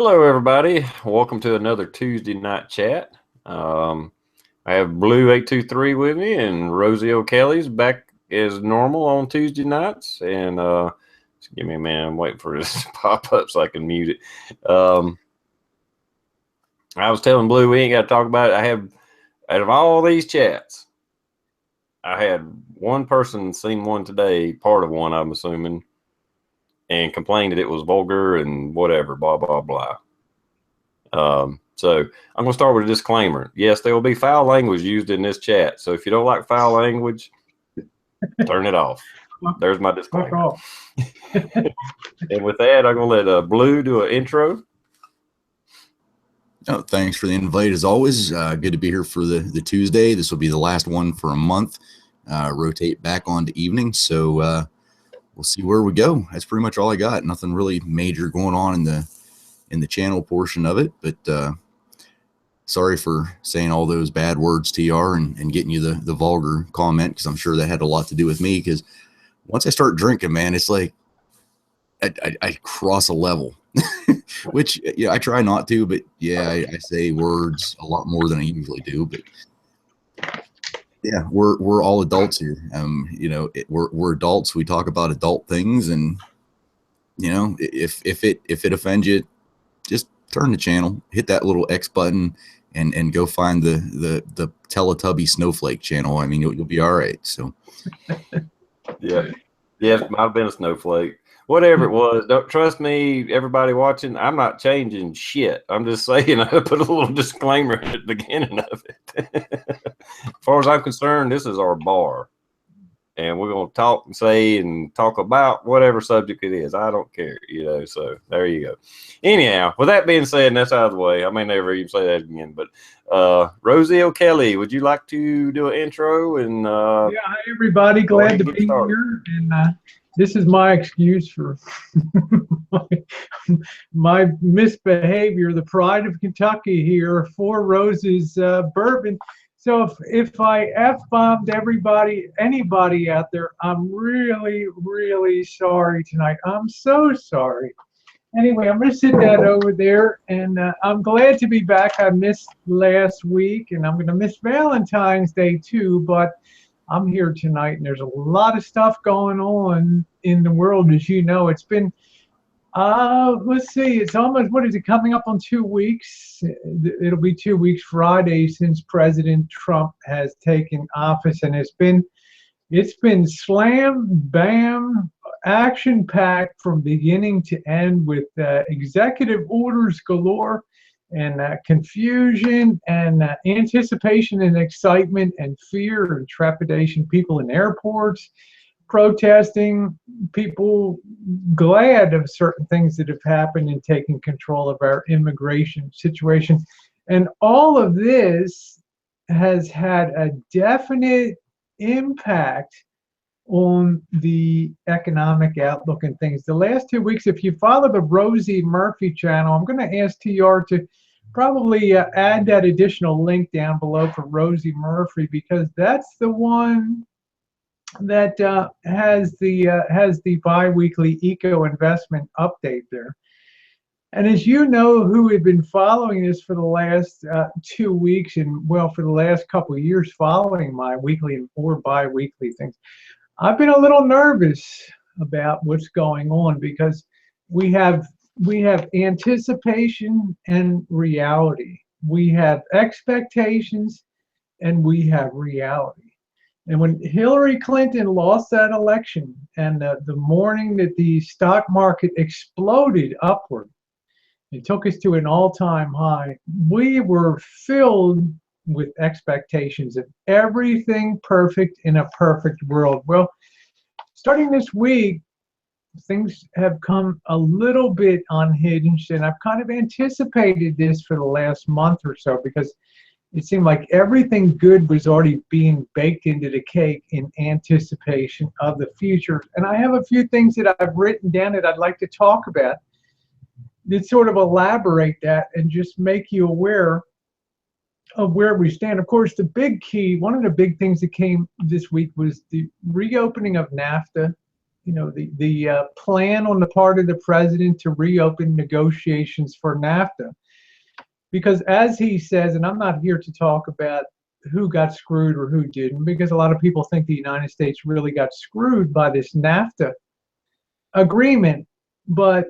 Hello, everybody. Welcome to another Tuesday night chat. I have Blue823 with me, and Rosie O'Kelly's back as normal on Tuesday nights. And just give me a minute. I'm waiting for this to pop up so I can mute it. I was telling Blue we ain't got to talk about it. I have, out of all these chats, I had one person seen one today, part of one, I'm assuming, and complained that it was vulgar and whatever, blah, blah, blah. So I'm going to start with a disclaimer. Yes, there will be foul language used in this chat. So if you don't like foul language, turn it off. There's my disclaimer. And with that, I'm going to let Blue do an intro. Oh, thanks for the invite. As always, good to be here for the Tuesday. This will be the last one for a month. Rotate back on to evening. So we'll see where we go. That's pretty much all I got. Nothing really major going on in the channel portion of it, but sorry for saying all those bad words, TR, and getting you the vulgar comment, because I'm sure that had a lot to do with me, because once I start drinking, man, it's like I cross a level, which, yeah, I try not to, but yeah, I say words a lot more than I usually do, but yeah, we're all adults here. You know, we're adults. We talk about adult things, and you know, if it offends you, just turn the channel, hit that little X button, and go find the Teletubby Snowflake channel. I mean, you'll be all right. So yeah, it might have been a snowflake. Whatever it was, don't trust me, everybody watching. I'm not changing shit. I'm just saying I put a little disclaimer at the beginning of it. As far as I'm concerned, this is our bar. And we're going to talk and say and talk about whatever subject it is. I don't care, you know, so there you go. Anyhow, with that being said, and that's out of the way, I may never even say that again, but Rosie O'Kelly, would you like to do an intro? And yeah, hi, everybody. Glad to be here. And this is my excuse for my misbehavior, the pride of Kentucky here for Rose's bourbon. So if I F-bombed anybody out there, I'm really, really sorry tonight. I'm so sorry. Anyway, I'm going to sit that over there, and I'm glad to be back. I missed last week, and I'm going to miss Valentine's Day too, but I'm here tonight, and there's a lot of stuff going on in the world, as you know. It's been let's see, it's almost, what is it, coming up on 2 weeks? It'll be 2 weeks Friday since President Trump has taken office, and it's been slam, bam, action-packed from beginning to end, with executive orders galore, and confusion, and anticipation, and excitement, and fear, and trepidation. People in airports protesting, people glad of certain things that have happened in taking control of our immigration situation. And all of this has had a definite impact on the economic outlook and things. The last 2 weeks, if you follow the Rosie Murphy channel, I'm going to ask TR to probably add that additional link down below for Rosie Murphy, because that's the one that has the bi-weekly eco investment update there. And as you know, who have been following this for the last 2 weeks, and well, for the last couple of years following my weekly or bi-weekly things, I've been a little nervous about what's going on, because we have anticipation and reality. We have expectations and we have reality. And when Hillary Clinton lost that election, and the morning that the stock market exploded upward, it took us to an all-time high, we were filled with expectations of everything perfect in a perfect world. Well, starting this week, things have come a little bit unhinged, and I've kind of anticipated this for the last month or so, because it seemed like everything good was already being baked into the cake in anticipation of the future. And I have a few things that I've written down that I'd like to talk about that sort of elaborate that and just make you aware of where we stand. Of course, the big key, one of the big things that came this week, was the reopening of NAFTA the plan on the part of the president to reopen negotiations for NAFTA. Because as he says, and I'm not here to talk about who got screwed or who didn't, because a lot of people think the United States really got screwed by this NAFTA agreement, but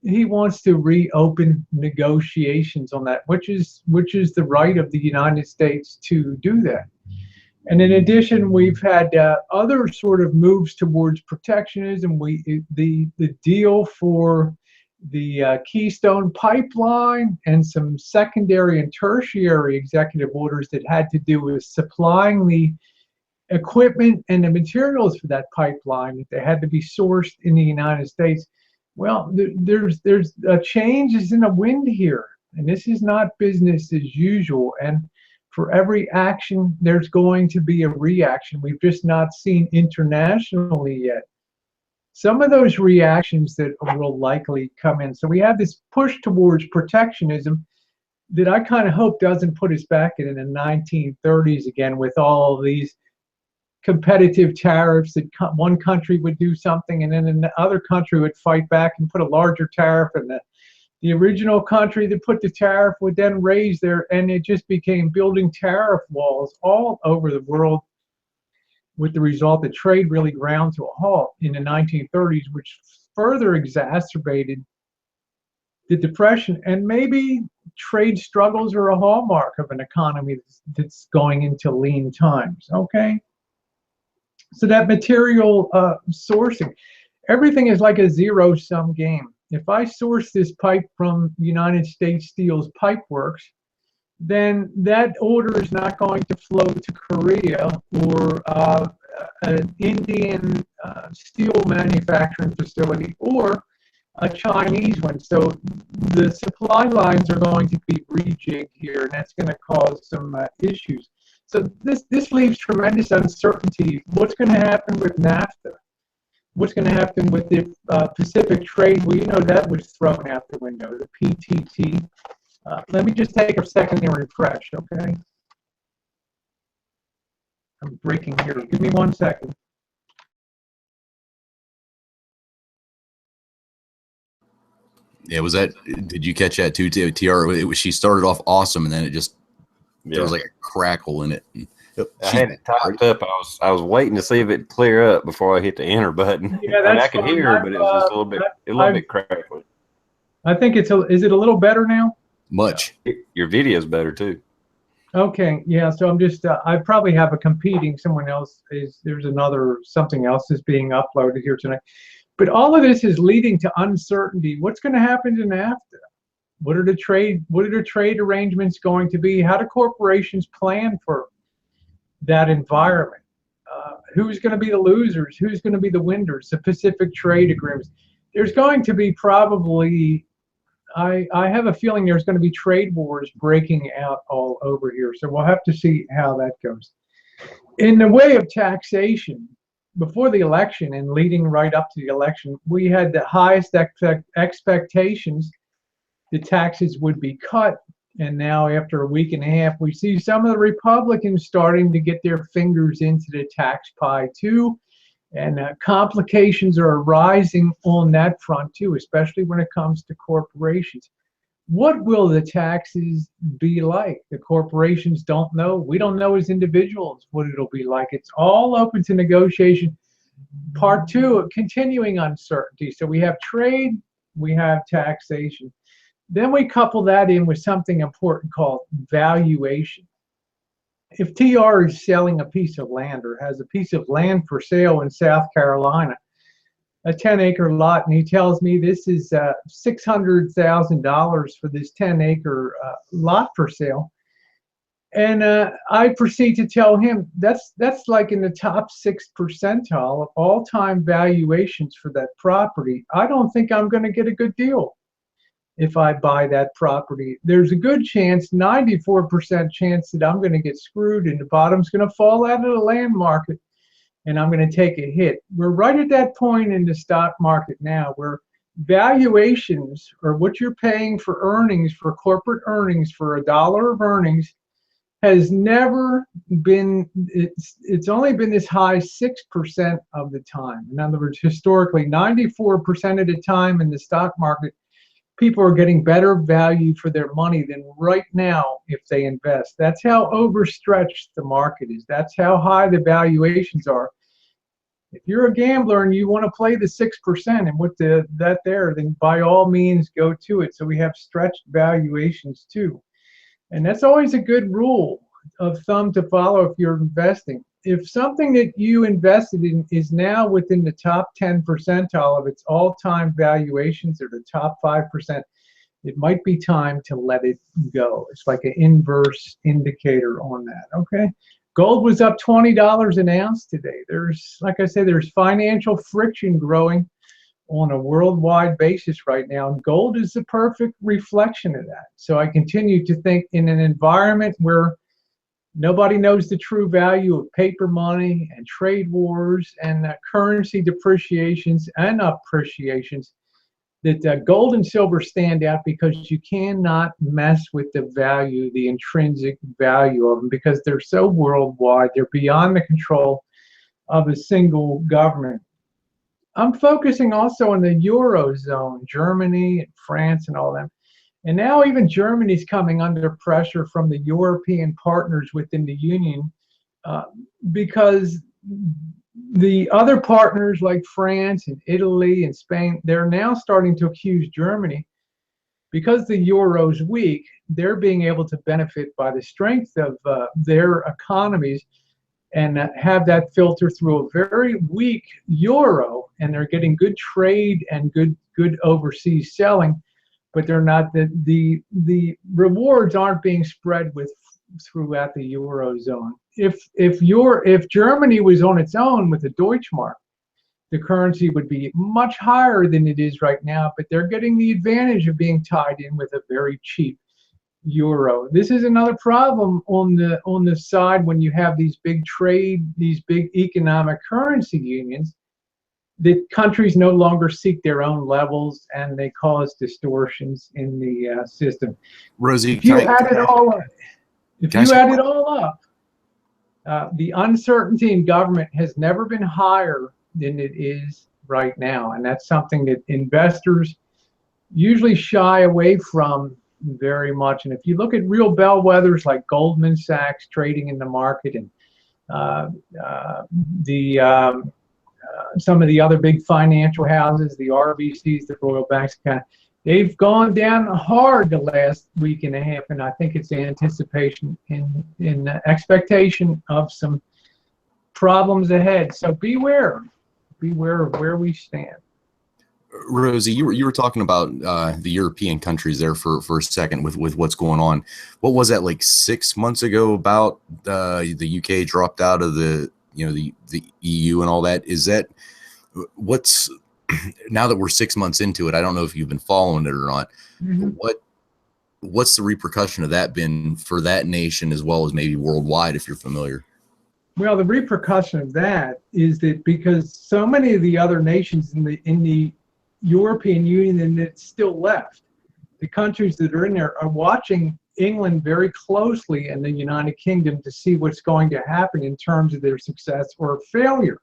he wants to reopen negotiations on that, which is the right of the United States to do that. And in addition, we've had other sort of moves towards protectionism. The deal for the Keystone Pipeline and some secondary and tertiary executive orders that had to do with supplying the equipment and the materials for that pipeline that they had to be sourced in the United States. Well, there's a change is in the wind here, and this is not business as usual. And for every action, there's going to be a reaction. We've just not seen internationally yet some of those reactions that will likely come in. So we have this push towards protectionism that I kind of hope doesn't put us back in the 1930s again, with all of these competitive tariffs that one country would do something and then the other country would fight back and put a larger tariff, and the original country that put the tariff would then raise and it just became building tariff walls all over the world, with the result that trade really ground to a halt in the 1930s, which further exacerbated the Depression. And maybe trade struggles are a hallmark of an economy that's going into lean times, okay? So that material sourcing, everything is like a zero-sum game. If I source this pipe from United States Steel's Pipe Works, then that order is not going to flow to Korea or an Indian steel manufacturing facility or a Chinese one. So the supply lines are going to be rejigged here, and that's going to cause some issues. So this leaves tremendous uncertainty. What's going to happen with NAFTA? What's going to happen with the Pacific trade? Well, that was thrown out the window, the PTT. Let me just take a second and refresh, okay? I'm breaking here. Give me 1 second. Yeah, did you catch that too, TR? She started off awesome, and then it just, there was like a crackle in it. I had it typed up. I was waiting to see if it'd clear up before I hit the enter button. Yeah, that's I could hear her, but it was just a little bit crackly. I think is it a little better now? Much. Your video's better too. Okay, yeah. So I'm just I probably have a competing. Someone else there's something else is being uploaded here tonight. But all of this is leading to uncertainty. What's going to happen to NAFTA? What are the trade arrangements going to be? How do corporations plan for that environment? Who's going to be the losers? Who's going to be the winners? The Pacific trade agreements. There's going to be probably, I have a feeling there's going to be trade wars breaking out all over here. So we'll have to see how that goes. In the way of taxation, before the election and leading right up to the election, we had the highest expectations the taxes would be cut. And now after a week and a half, we see some of the Republicans starting to get their fingers into the tax pie too. And complications are arising on that front too, especially when it comes to corporations. What will the taxes be like? The corporations don't know. We don't know as individuals what it'll be like. It's all open to negotiation. Part two, continuing uncertainty. So we have trade, we have taxation. Then we couple that in with something important called valuation. If TR is selling a piece of land or has a piece of land for sale in South Carolina, a 10-acre lot, and he tells me this is $600,000 for this 10-acre lot for sale, and I proceed to tell him that's like in the top 6 percentile of all-time valuations for that property. I don't think I'm going to get a good deal if I buy that property. There's a good chance, 94% chance, that I'm going to get screwed and the bottom's going to fall out of the land market and I'm going to take a hit. We're right at that point in the stock market now where valuations, or what you're paying for earnings, for corporate earnings, for $1 of earnings, has never been, it's only been this high 6% of the time. In other words, historically, 94% of the time in the stock market, people are getting better value for their money than right now if they invest. That's how overstretched the market is. That's how high the valuations are. If you're a gambler and you want to play the 6% and with that there, then by all means go to it. So we have stretched valuations too. And that's always a good rule of thumb to follow if you're investing. If something that you invested in is now within the top 10 percentile of its all-time valuations, or the top 5%, it might be time to let it go. It's like an inverse indicator on that, okay? Gold was up $20 an ounce today. There's, like I said, there's financial friction growing on a worldwide basis right now, and gold is the perfect reflection of that. So I continue to think, in an environment where nobody knows the true value of paper money and trade wars and currency depreciations and appreciations, that gold and silver stand out because you cannot mess with the value, the intrinsic value of them, because they're so worldwide. They're beyond the control of a single government. I'm focusing also on the Eurozone, Germany and France and all that. And now even Germany's coming under pressure from the European partners within the Union, because the other partners like France and Italy and Spain, they're now starting to accuse Germany, because the Euro's weak, they're being able to benefit by the strength of their economies and have that filter through a very weak Euro, and they're getting good trade and good overseas selling, but they're not, the rewards aren't being spread throughout the Eurozone. If Germany was on its own with the Deutschmark, the currency would be much higher than it is right now, but they're getting the advantage of being tied in with a very cheap Euro. This is another problem on the side when you have these big trade, these big economic currency unions, that countries no longer seek their own levels and they cause distortions in the system. Rosie, if you add it all up, the uncertainty in government has never been higher than it is right now, and that's something that investors usually shy away from very much. And if you look at real bellwethers like Goldman Sachs trading in the market, and some of the other big financial houses, the RBCs, the Royal Banks, they've gone down hard the last week and a half, and I think it's anticipation in expectation of some problems ahead. So beware of where we stand. Rosie, you were talking about the European countries there for a second with what's going on. What was that, like 6 months ago, about the UK dropped out of the EU and all that? Is that what's, now that we're 6 months into it, I don't know if you've been following it or not. Mm-hmm. What's the repercussion of that been for that nation as well as maybe worldwide, if you're familiar? Well, the repercussion of that is that because so many of the other nations in the European Union that's still left, the countries that are in there are watching England very closely and the United Kingdom to see what's going to happen in terms of their success or failure.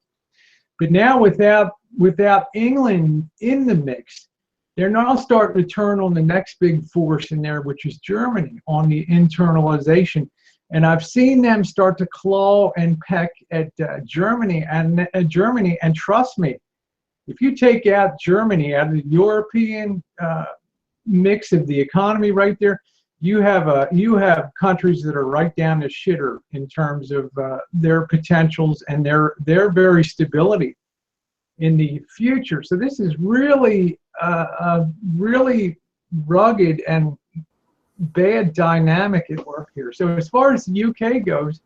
But now without England in the mix, they're now starting to turn on the next big force in there, which is Germany, on the internalization. And I've seen them start to claw and peck at Germany, and trust me, if you take out Germany out of the European mix of the economy right there, you have countries that are right down the shitter in terms of their potentials and their very stability in the future. So this is really a really rugged and bad dynamic at work here. So as far as the UK goes,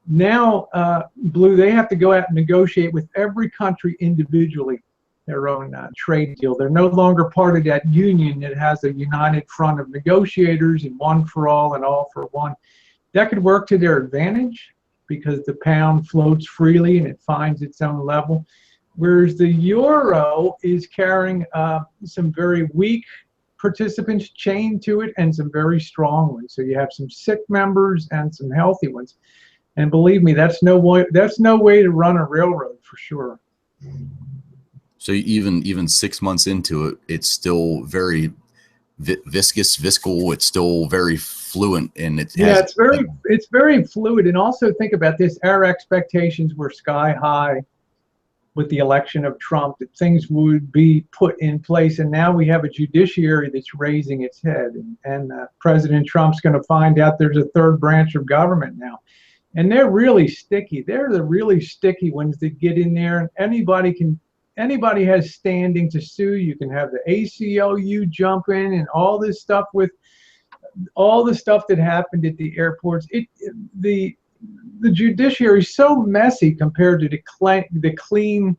now, Blue, they have to go out and negotiate with every country individually their own trade deal. They're no longer part of that union that has a united front of negotiators and one for all and all for one. That could work to their advantage because the pound floats freely and it finds its own level, whereas the euro is carrying some very weak participants chained to it and some very strong ones. So you have some sick members and some healthy ones. And believe me, that's no way to run a railroad for sure. So even 6 months into it, it's still very viscal. It's still very fluent, and it's very fluid. And also think about this: our expectations were sky high with the election of Trump, that things would be put in place, and now we have a judiciary that's raising its head, and President Trump's going to find out there's a third branch of government now, and they're really sticky. They're the really sticky ones that get in there, and anybody has standing to sue. You can have the ACLU jump in, and all this stuff with all the stuff that happened at the airports. The judiciary is so messy compared to the clean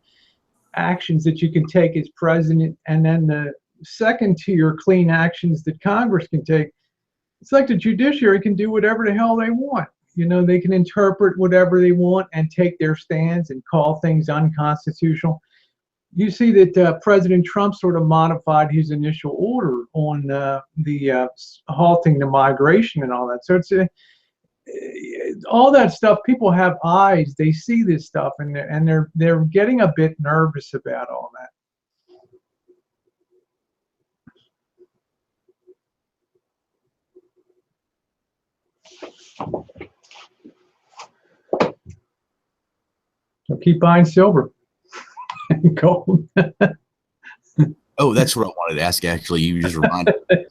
actions that you can take as president, and then the second tier clean actions that Congress can take. It's like the judiciary can do whatever the hell they want. You know, they can interpret whatever they want and take their stands and call things unconstitutional. You see that President Trump sort of modified his initial order on the halting the migration and all that. So it's all that stuff. People have eyes; they see this stuff, and they're getting a bit nervous about all that. So keep buying silver and gold. Oh, that's what I wanted to ask. Actually, you just reminded me.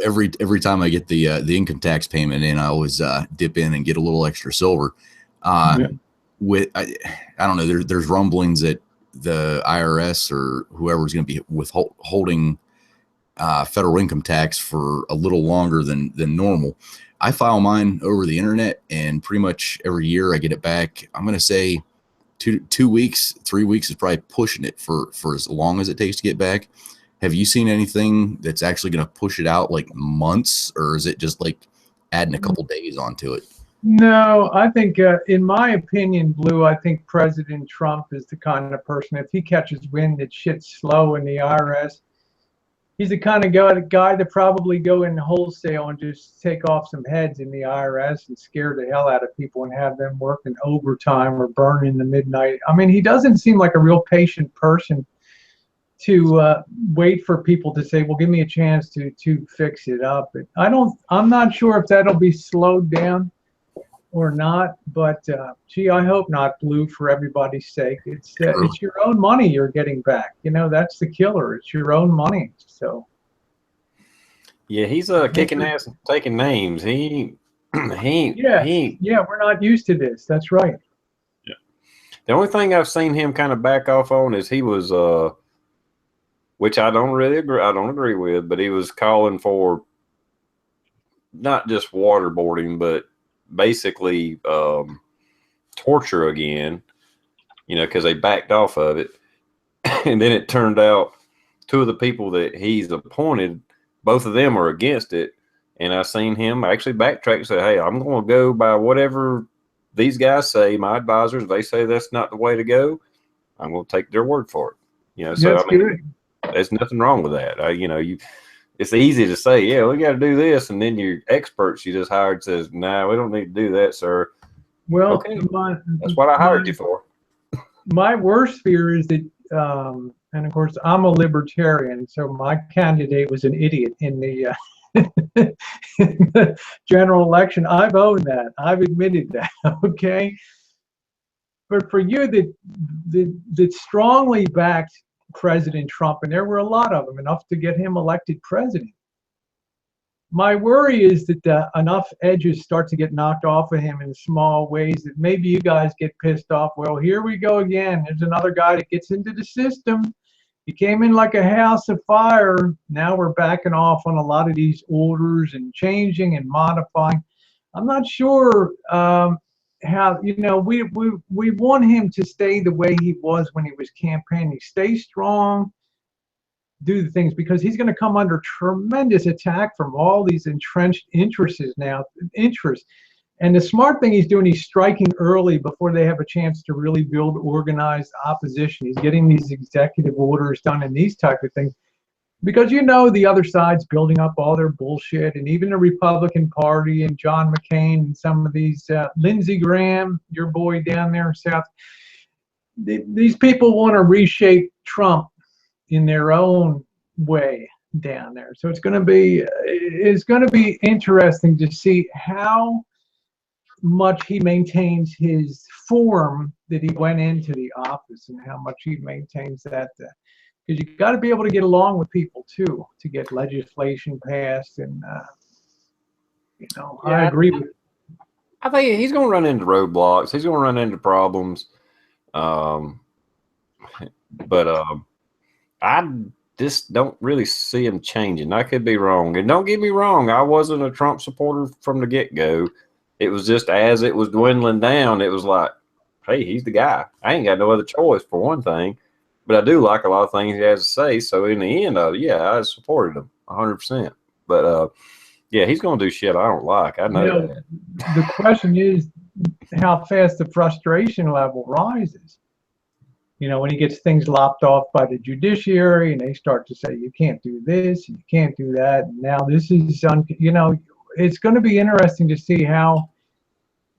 Every time I get the income tax payment in, I always dip in and get a little extra silver. I don't know. There's rumblings that the IRS or whoever's going to be withholding federal income tax for a little longer than normal. I file mine over the internet, and pretty much every year I get it back. I'm going to say 2 weeks, 3 weeks is probably pushing it for as long as it takes to get back. Have you seen anything that's actually going to push it out like months, or is it just like adding a couple days onto it? No, I think, in my opinion, Blue, I think President Trump is the kind of person, if he catches wind that shit's slow in the IRS, he's the kind of guy that probably go in wholesale and just take off some heads in the IRS and scare the hell out of people and have them working overtime or burning the midnight. I mean, he doesn't seem like a real patient person to wait for people to say, well, give me a chance to fix it up. I'm not sure if that'll be slowed down or not, but gee, I hope not, Blue, for everybody's sake. It's your own money you're getting back. You know, that's the killer. It's your own money. So yeah, he's kicking ass and taking names. We're not used to this. That's right. Yeah. The only thing I've seen him kind of back off on is he was which I don't agree with, but he was calling for not just waterboarding, but basically torture again, because they backed off of it. And then it turned out two of the people that he's appointed, both of them are against it. And I seen him actually backtrack and say, hey, I'm going to go by whatever these guys say, my advisors, they say that's not the way to go. I'm going to take their word for it. So I mean, good. There's nothing wrong with that. It's easy to say, yeah, we got to do this, and then your experts you just hired says, nah, we don't need to do that, sir. Well, okay, that's what I hired you for. My worst fear is that, and of course, I'm a libertarian, so my candidate was an idiot in the, in the general election. I've owned that. I've admitted that. Okay, but for you that strongly backed President Trump, and there were a lot of them, enough to get him elected president. My worry is that enough edges start to get knocked off of him in small ways that maybe you guys get pissed off. Well, here we go again. There's another guy that gets into the system. He came in like a house of fire. Now we're backing off on a lot of these orders and changing and modifying. I'm not sure how, we want him to stay the way he was when he was campaigning. Stay strong, do the things, because he's going to come under tremendous attack from all these entrenched interests now. And the smart thing he's doing, he's striking early before they have a chance to really build organized opposition. He's getting these executive orders done and these type of things. because you know the other side's building up all their bullshit, and even the Republican Party and John McCain and some of these Lindsey Graham, your boy down there in South. These people want to reshape Trump in their own way down there. So it's going to be interesting to see how much he maintains his form that he went into the office, and how much he maintains that. Because you got to be able to get along with people too to get legislation passed, and Yeah, I agree with. I think he's going to run into roadblocks. He's going to run into problems. But I just don't really see him changing. I could be wrong. And don't get me wrong, I wasn't a Trump supporter from the get-go. It was just as it was dwindling down, it was like, hey, he's the guy. I ain't got no other choice, for one thing. But I do like a lot of things he has to say. So in the end, I supported him 100%. But yeah, he's going to do shit I don't like. I know that. The question is how fast the frustration level rises. When he gets things lopped off by the judiciary, and they start to say, you can't do this, you can't do that. And now this is, it's going to be interesting to see how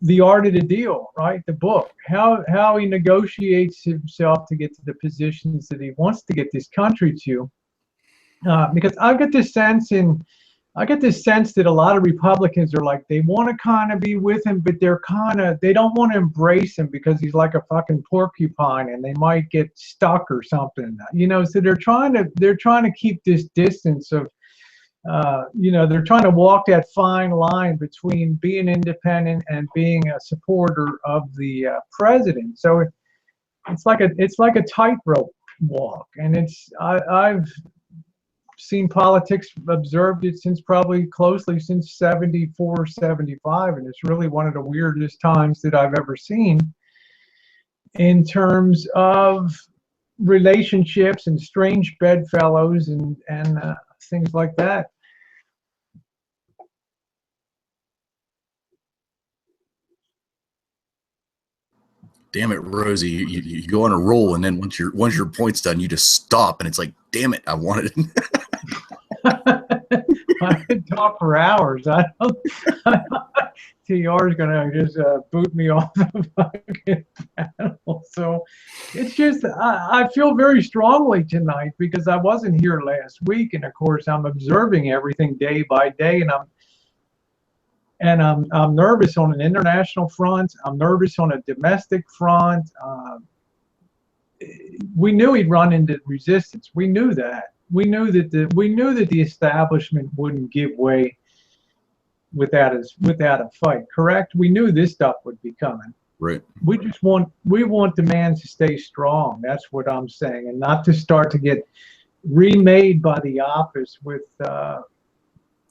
the art of the deal, right? The book, how he negotiates himself to get to the positions that he wants to get this country to. Because I get this sense that a lot of Republicans are like, they want to kind of be with him, but they don't want to embrace him because he's like a fucking porcupine and they might get stuck or something, so they're trying to keep this distance of, they're trying to walk that fine line between being independent and being a supporter of the president. So it's like a tightrope walk, and I've seen politics, observed it closely since 74, 75, and it's really one of the weirdest times that I've ever seen in terms of relationships and strange bedfellows and things like that. Damn it, Rosie, you go on a roll, and then once your point's done, you just stop, and it's like, damn it, I wanted it. I could talk for hours. TR's gonna just boot me off the fucking panel. So it's just I feel very strongly tonight because I wasn't here last week, and of course I'm observing everything day by day, and I'm nervous on an international front. I'm nervous on a domestic front. We knew he'd run into resistance. We knew that. We knew that the establishment wouldn't give way without a fight. Correct? We knew this stuff would be coming. Right. We want the man to stay strong. That's what I'm saying, and not to start to get remade by the office with trying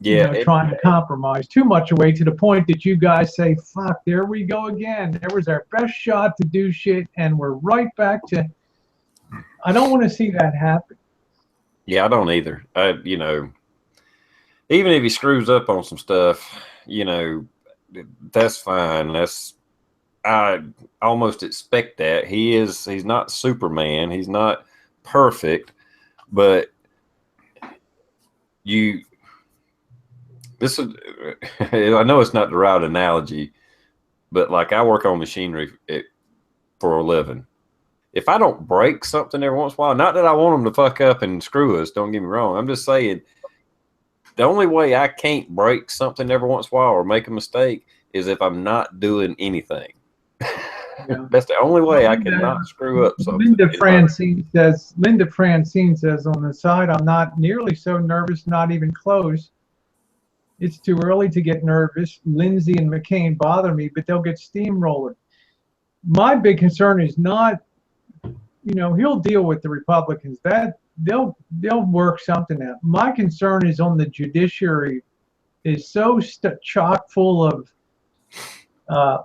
to compromise too much away to the point that you guys say, fuck, there we go again. There was our best shot to do shit, and we're right back to. I don't want to see that happen. Yeah, I don't either. Even if he screws up on some stuff, that's fine. I almost expect that. He's not Superman. He's not perfect, but I know it's not the right analogy, but like I work on machinery for a living. If I don't break something every once in a while, not that I want them to fuck up and screw us, don't get me wrong. I'm just saying the only way I can't break something every once in a while or make a mistake is if I'm not doing anything. Yeah. That's the only way I cannot screw up something. Linda Francine says on the side, I'm not nearly so nervous, not even close. It's too early to get nervous. Lindsey and McCain bother me, but they'll get steamrolled. My big concern is not, he'll deal with the Republicans. That they'll work something out. My concern is on the judiciary is so chock full of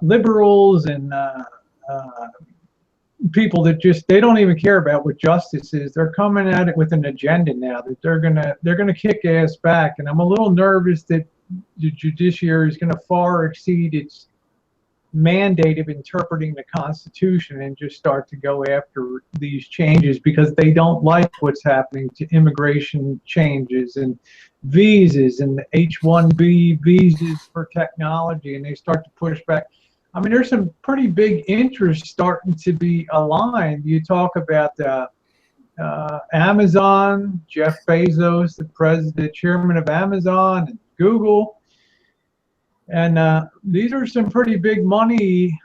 liberals and people that they don't even care about what justice is. They're coming at it with an agenda now that they're gonna kick ass back, and I'm a little nervous that the judiciary is gonna far exceed its mandate of interpreting the Constitution and just start to go after these changes because they don't like what's happening to immigration changes and visas and the H-1B visas for technology, and they start to push back. I mean, there's some pretty big interests starting to be aligned. You talk about Amazon, Jeff Bezos, the chairman of Amazon, and Google. And these are some pretty big money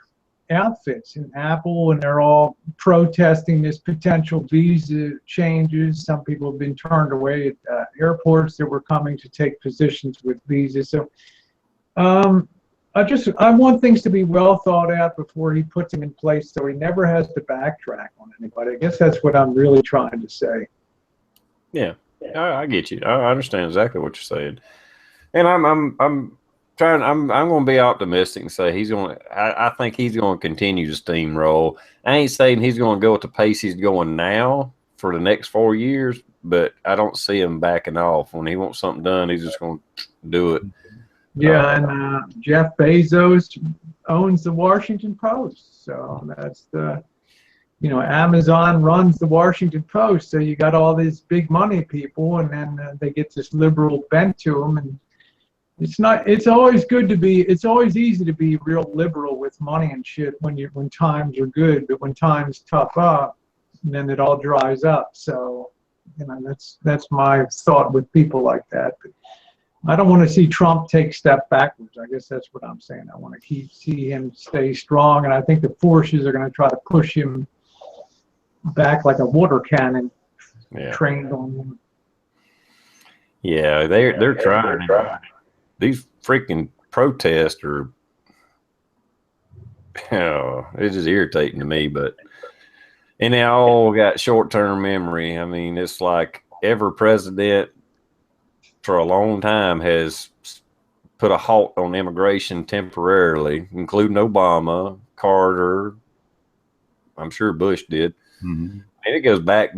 outfits in Apple, and they're all protesting this potential visa changes. Some people have been turned away at airports that were coming to take positions with visas. So I want things to be well thought out before he puts them in place, so he never has to backtrack on anybody. I guess that's what I'm really trying to say. Yeah, I get you. I understand exactly what you're saying, and I'm going to be optimistic and say I think he's going to continue to steamroll. I ain't saying he's going to go at the pace he's going now for the next 4 years, but I don't see him backing off. When he wants something done, he's just going to do it. Yeah, and Jeff Bezos owns the Washington Post, so that's Amazon runs the Washington Post, so you got all these big money people, and then they get this liberal bent to them, and it's always easy to be real liberal with money and shit when times are good, but when times tough up, then it all dries up. So, that's my thought with people like that. But I don't want to see Trump take a step backwards. I guess that's what I'm saying. I want to see him stay strong, and I think the forces are going to try to push him back like a water cannon trained on him. Yeah, they're trying. These freaking protests are, it's just irritating to me. And they all got short-term memory. I mean, it's like every president for a long time has put a halt on immigration temporarily, including Obama, Carter. I'm sure Bush did. Mm-hmm. And it goes back.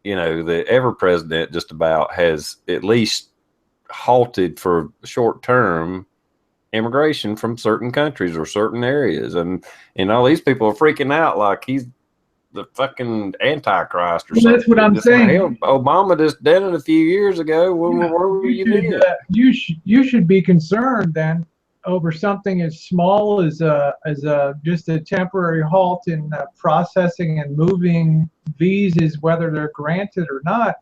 Every president just about has at least halted for short-term immigration from certain countries or certain areas, and all these people are freaking out like he's the fucking Antichrist or something. That's what I'm saying. Hell, Obama just did it a few years ago. Where were you then? You should be concerned then over something as small as just a temporary halt in processing and moving visas, whether they're granted or not,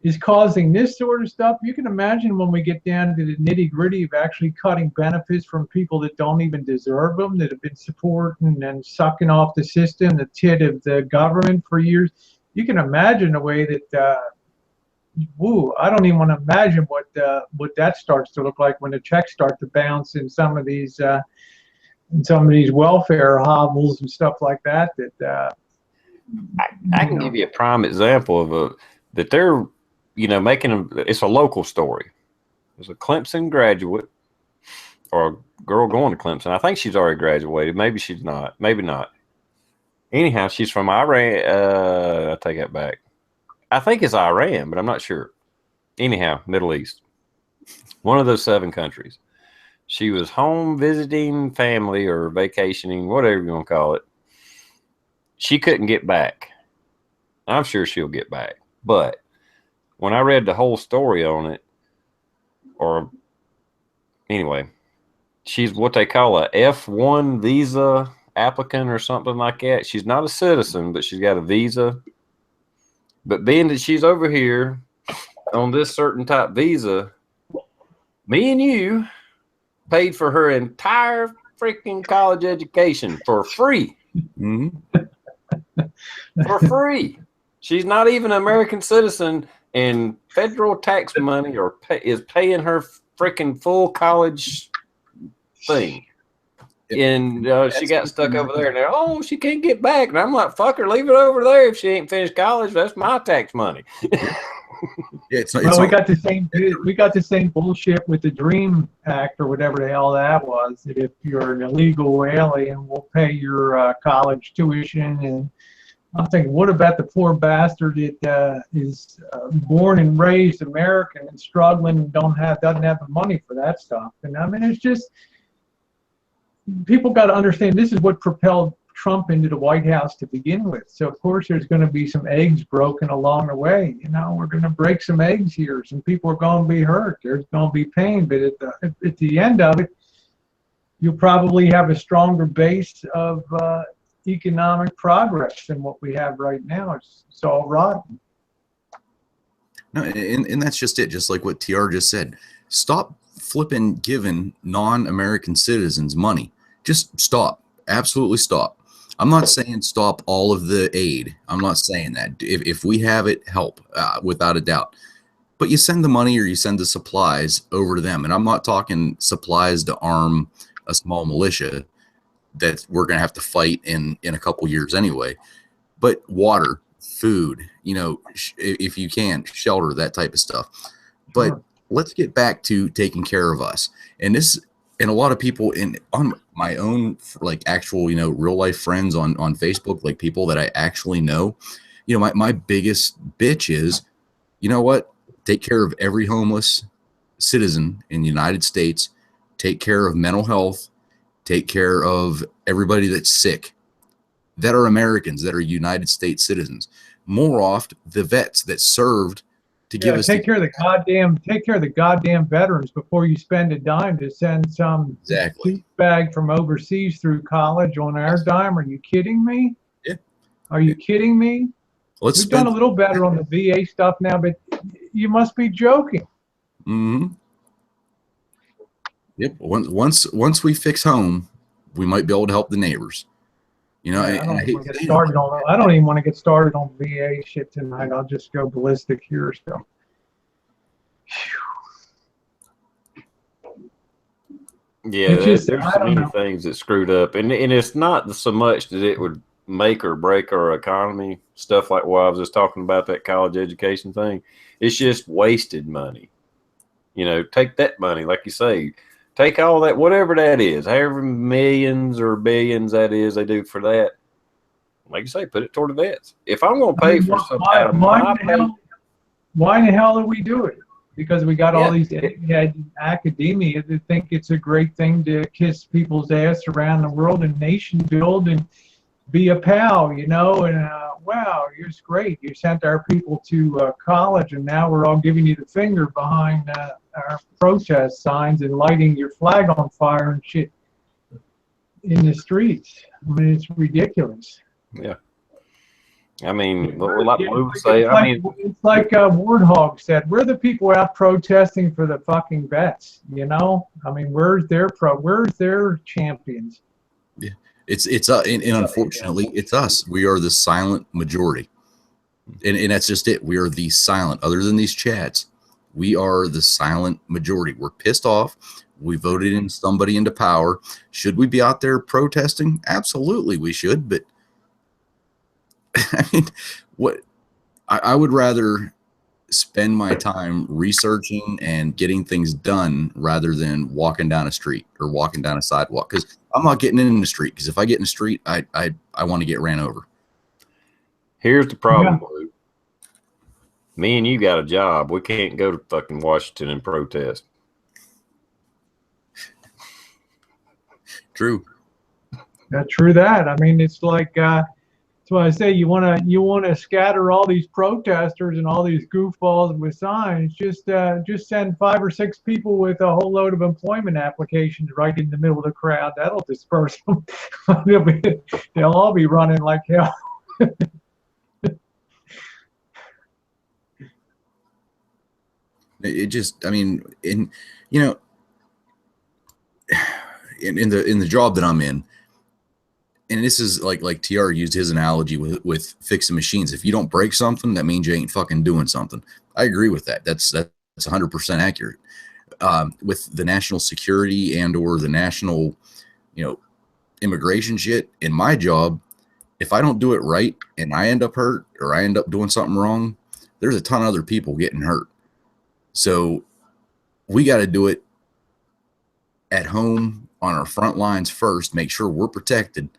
is causing this sort of stuff. You can imagine when we get down to the nitty-gritty of actually cutting benefits from people that don't even deserve them, that have been supporting and sucking off the system, the tit of the government for years. You can imagine the way that, I don't even want to imagine what that starts to look like when the checks start to bounce in some of these welfare hovels and stuff like that. I can give you a prime example of that they're making it's a local story. There's a Clemson graduate or a girl going to Clemson. I think she's already graduated. Maybe she's not. Maybe not. Anyhow, she's from Iran. I take that back. I think it's Iran, but I'm not sure. Anyhow, Middle East. One of those 7 countries. She was home visiting family or vacationing, whatever you want to call it. She couldn't get back. I'm sure she'll get back. But when I read the whole story on it, anyway, she's what they call a F1 visa applicant or something like that. She's not a citizen, but she's got a visa. But being that she's over here on this certain type visa, me and you paid for her entire freaking college education for free. Mm-hmm. For free. She's not even an American citizen, and federal tax money is paying her freaking full college thing. And she got stuck over there. Now, she can't get back. And I'm like, fuck her, leave it over there. If she ain't finished college, that's my tax money. We got the same bullshit with the Dream Act or whatever the hell that was. That if you're an illegal alien, we'll pay your college tuition. And I'm thinking, what about the poor bastard that is born and raised American and struggling and doesn't have the money for that stuff? And I mean, it's just people got to understand this is what propelled Trump into the White House to begin with. So of course there's going to be some eggs broken along the way. You know, we're going to break some eggs here. Some people are going to be hurt. There's going to be pain, but at the end of it, you'll probably have a stronger base of economic progress than what we have right now. It's all rotten. No, and that's just it. Just like what TR just said. Stop flipping giving non-American citizens money. Just stop. Absolutely stop. I'm not saying stop all of the aid. I'm not saying that. If we have it, help, without a doubt. But you send the money or you send the supplies over to them. And I'm not talking supplies to arm a small militia that we're going to have to fight in a couple years anyway. But water, food, you know, if you can, shelter, that type of stuff. But sure. Let's get back to taking care of us. And this, and a lot of people on my own, like actual, you know, real life friends on Facebook, like people that I actually know, you know, my biggest bitch is, you know what? Take care of every homeless citizen in the United States. Take care of mental health. Take care of everybody that's sick, that are Americans, that are United States citizens. More often, the vets that served to give us. Take care of the goddamn veterans before you spend a dime to send some bag from overseas through college on our dime. Are you kidding me? Yeah. Are you kidding me? We've done a little better on the VA stuff now, but you must be joking. Mm-hmm. Yep. Once we fix home, we might be able to help the neighbors. You know, I don't even want to get started on VA shit tonight. I'll just go ballistic here. So, yeah, there's so many things that screwed up, and it's not so much that it would make or break our economy. Stuff like what I was just talking about, that college education thing. It's just wasted money. You know, take that money, like you say. Take all that, whatever that is, however millions or billions that is they do for that. Like you say, put it toward the vets. If I'm going to pay for something out of my pay, why in the hell do we do it? Because we got all these academia that think it's a great thing to kiss people's ass around the world and nation build and be a pal, you know, and wow, it's great. You sent our people to college, and now we're all giving you the finger behind our protest signs and lighting your flag on fire and shit in the streets. I mean, it's ridiculous. Yeah. I mean, it's like Warthog said, we're the people out protesting for the fucking vets, you know? I mean, where's their champions? Yeah. It's and unfortunately, it's us. We are the silent majority. And that's just it. We are the silent, other than these chats, we are the silent majority. We're pissed off. We voted in somebody into power. Should we be out there protesting? Absolutely, we should. But I mean, what I would rather spend my time researching and getting things done rather than walking down a street or walking down a sidewalk, because I'm not getting in the street, because if I get in the street, I want to get ran over. Here's the problem, Blue. Me and you got a job. We can't go to fucking Washington and protest. True. True that. I mean, it's like that's why I say you want to scatter all these protesters and all these goofballs with signs. Just send 5 or 6 people with a whole load of employment applications right in the middle of the crowd. That'll disperse them. They'll all be running like hell. It just, I mean, in the job that I'm in, and this is like TR used his analogy with fixing machines. If you don't break something, that means you ain't fucking doing something. I agree with that. That's 100% accurate. With the national security and or the national, immigration shit in my job, if I don't do it right and I end up hurt or I end up doing something wrong, there's a ton of other people getting hurt. So we got to do it at home on our front lines first, make sure we're protected.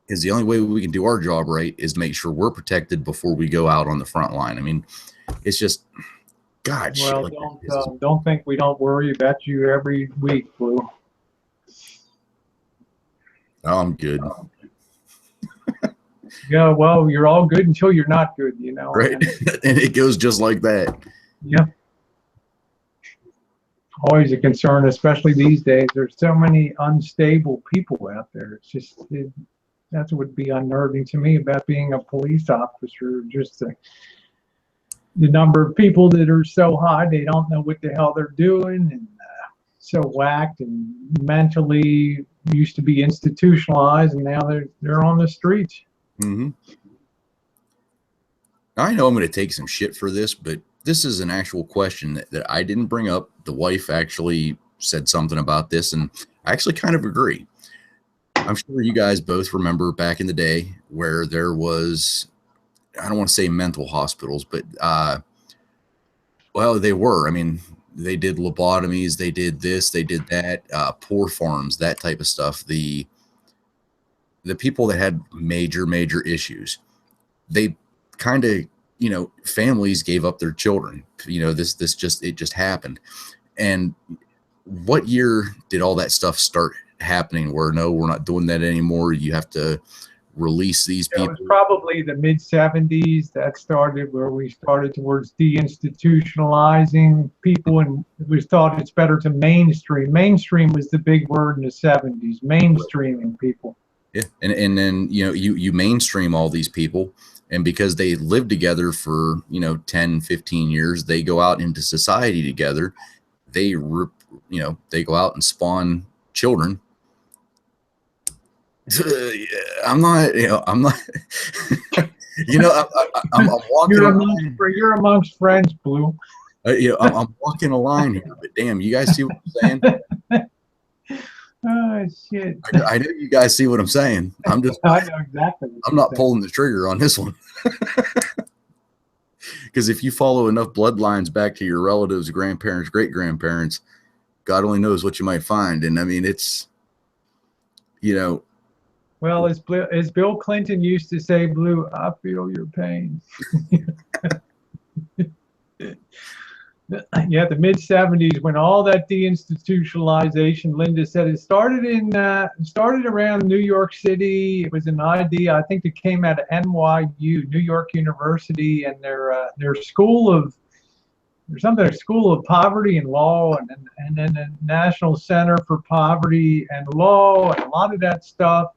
Because the only way we can do our job right is make sure we're protected before we go out on the front line. I mean, it's just, God. Well, don't think we don't worry about you every week, Blue. Oh, I'm good. Yeah, well, you're all good until you're not good, you know. Right. And, And it goes just like that. yeah. Always a concern, especially these days. There's so many unstable people out there. It's just, that's what would be unnerving to me about being a police officer. Just the number of people that are so high, they don't know what the hell they're doing, and so whacked and mentally used to be institutionalized, and now they're on the streets. Mm-hmm. I know I'm going to take some shit for this, but this is an actual question that I didn't bring up. The wife actually said something about this, and I actually kind of agree. I'm sure you guys both remember back in the day where there was, I don't want to say mental hospitals, but well, they were. I mean, they did lobotomies, they did this, they did that, poor farms, that type of stuff. The people that had major issues, they kind of, you know, families gave up their children. You know, it just happened. And what year did all that stuff start happening where, no, we're not doing that anymore, you have to release these people? It was probably the mid 70s that started, where we started towards deinstitutionalizing people, and it was thought it's better to mainstream. Mainstream was the big word in the 70s, mainstreaming people. Yeah. And then, you know, you mainstream all these people, and because they live together for, you know, 10, 15 years, they go out into society together. They go out and spawn children. I'm not, you know, I'm walking. You're amongst friends, Blue. You know, I'm walking a line here, but damn, you guys see what I'm saying? Oh shit! I know you guys see what I'm saying. I know exactly. I'm not pulling the trigger on this one. Because if you follow enough bloodlines back to your relatives, grandparents, great grandparents, God only knows what you might find. And I mean, it's, you know. Well, as Bill Clinton used to say, Blue, I feel your pain. Yeah, the mid 70s, when all that deinstitutionalization, Linda said, it started around New York City. It was an idea, I think, it came out of NYU, New York University, and their school of poverty and law, and then the National Center for Poverty and Law, and a lot of that stuff.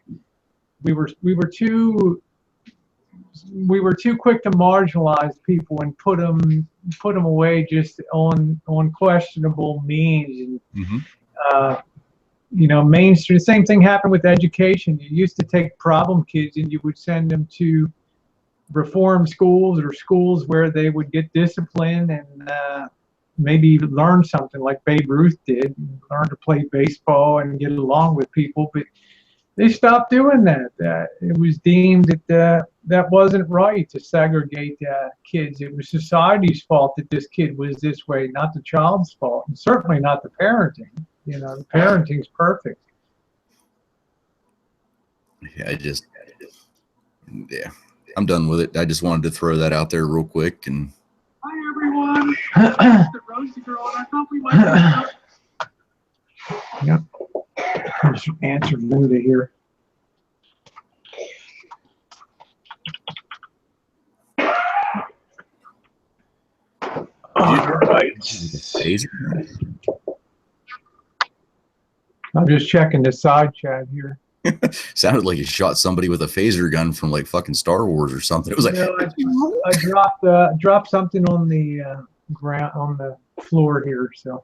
We were too quick to marginalize people and put them away just on questionable means. And you know, mainstream. Same thing happened with education. You used to take problem kids and you would send them to reform schools or schools where they would get discipline and maybe learn something, like Babe Ruth did, learn to play baseball and get along with people. But they stopped doing that. It was deemed that that wasn't right to segregate kids. It was society's fault that this kid was this way, not the child's fault, and certainly not the parenting. You know, the parenting's perfect. Yeah, I'm done with it. I just wanted to throw that out there real quick. And hi, everyone. The Rosie Girl, and I thought we might. Yep. There's answer Luda here. All right. I'm just checking the side chat here. Sounded like you shot somebody with a phaser gun from like fucking Star Wars or something. It was like, I dropped something on the ground, on the floor here. So.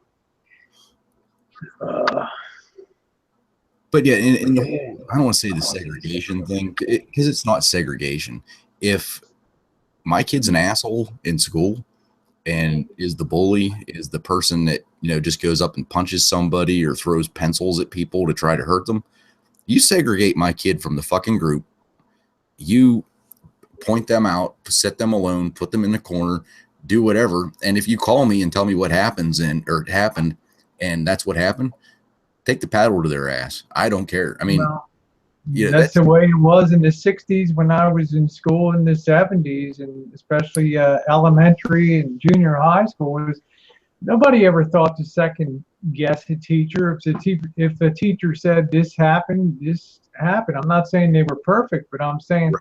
But yeah, in the whole, I don't want to say the segregation thing, because it's not segregation. If my kid's an asshole in school and is the bully, is the person that, you know, just goes up and punches somebody or throws pencils at people to try to hurt them, you segregate my kid from the fucking group. You point them out, set them alone, put them in the corner, do whatever. And if you call me and tell me what happens or it happened and that's what happened, take the paddle to their ass. I don't care. I mean, well, yeah, that's the way it was in the 60s when I was in school in the 70s, and especially elementary and junior high school. Nobody ever thought to second guess a teacher. If the teacher said this happened, happen. I'm not saying they were perfect, but I'm saying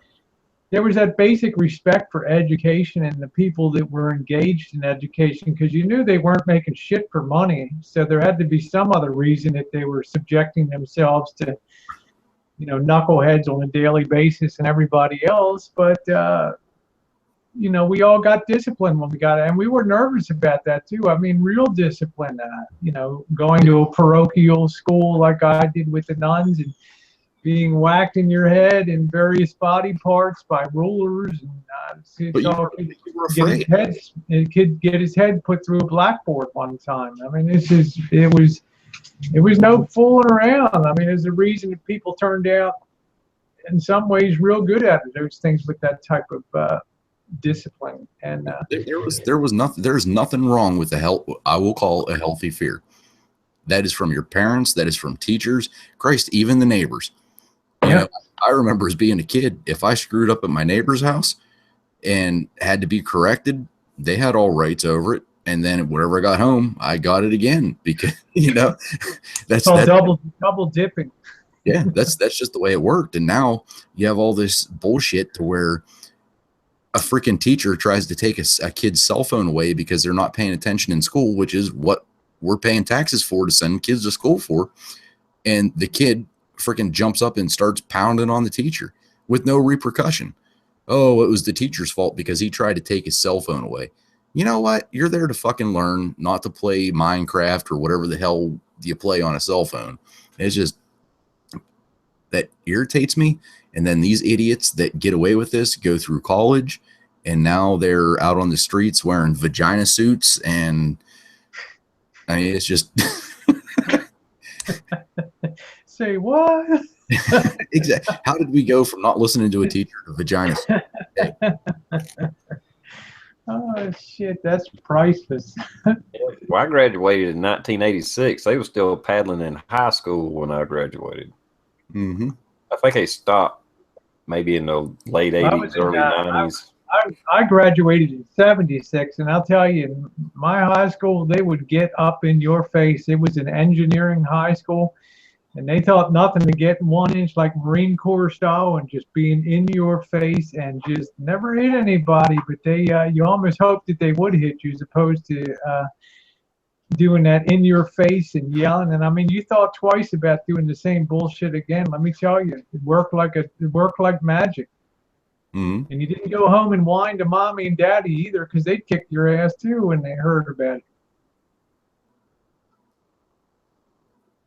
there was that basic respect for education and the people that were engaged in education, because you knew they weren't making shit for money. So there had to be some other reason that they were subjecting themselves to, you know, knuckleheads on a daily basis and everybody else. But, you know, we all got disciplined when we got it. And we were nervous about that too. I mean, real discipline, you know, going to a parochial school like I did with the nuns and being whacked in your head and various body parts by rulers, and a kid get his head put through a blackboard one time. I mean, it was no fooling around. I mean, there's a reason that people turned out in some ways real good at it. Those things with that type of discipline. And there's nothing wrong with I will call a healthy fear. That is from your parents. That is from teachers. Christ, even the neighbors. You know, I remember as being a kid, if I screwed up at my neighbor's house and had to be corrected, they had all rights over it. And then whenever I got home, I got it again, because, you know, that's double dipping. Yeah, that's just the way it worked. And now you have all this bullshit to where a freaking teacher tries to take a kid's cell phone away because they're not paying attention in school, which is what we're paying taxes for, to send kids to school for. And the kid freaking jumps up and starts pounding on the teacher with no repercussion. Oh, it was the teacher's fault because he tried to take his cell phone away. You know what? You're there to fucking learn, not to play Minecraft or whatever the hell you play on a cell phone. It's just, that irritates me. And then these idiots that get away with this go through college, and now they're out on the streets wearing vagina suits. And I mean, it's just say what? Exactly. How did we go from not listening to a teacher to vagina suit? Hey. Oh shit, that's priceless. Well, I graduated in 1986. They were still paddling in high school when I graduated. Mm-hmm. I think they stopped maybe in the late 80s, early 90s. I graduated in 76, and I'll tell you, my high school, they would get up in your face. It was an engineering high school, and they taught nothing to get 1 inch like Marine Corps style and just being in your face and just never hit anybody. But they, you almost hoped that they would hit you, as opposed to doing that in your face and yelling. And I mean, you thought twice about doing the same bullshit again. Let me tell you, it worked like magic. Mm-hmm. And you didn't go home and whine to mommy and daddy either, because they'd kick your ass too when they heard about it.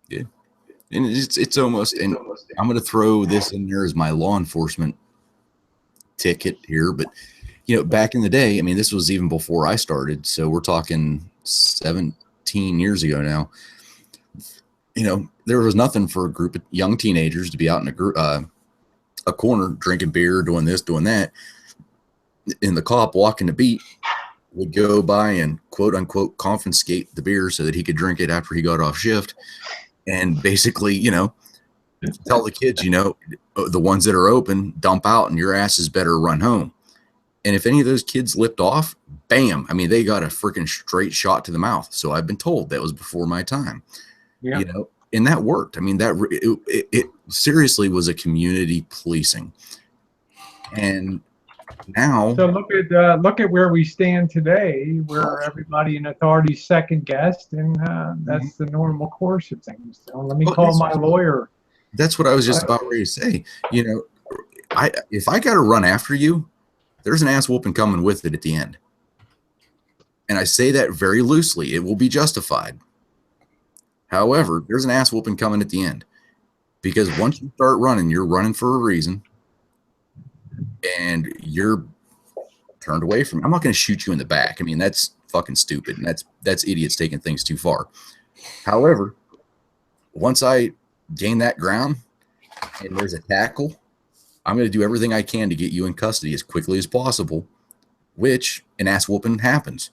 Yeah. And it's almost, and I'm going to throw this in there as my law enforcement ticket here, but you know, back in the day, I mean, this was even before I started, so we're talking 17 years ago now. You know, there was nothing for a group of young teenagers to be out in a corner drinking beer, doing this, doing that, and the cop walking the beat would go by and quote unquote confiscate the beer so that he could drink it after he got off shift. And basically, you know, tell the kids, you know, the ones that are open, dump out, and your asses better run home. And if any of those kids lipped off, bam, I mean, they got a freaking straight shot to the mouth. So I've been told. That was before my time. Yeah. You know, and that worked. I mean, it seriously was a community policing. And now, so look at where we stand today, where everybody in authority second guessed, and that's the normal course of things. So let me call my lawyer. That's what I was just about ready to say. You know, if I got to run after you, there's an ass whooping coming with it at the end. And I say that very loosely. It will be justified. However, there's an ass whooping coming at the end, because once you start running, you're running for a reason. And you're turned away from. I'm not going to shoot you in the back. I mean, that's fucking stupid, and that's idiots taking things too far. However, once I gain that ground and there's a tackle, I'm going to do everything I can to get you in custody as quickly as possible, which an ass whooping happens.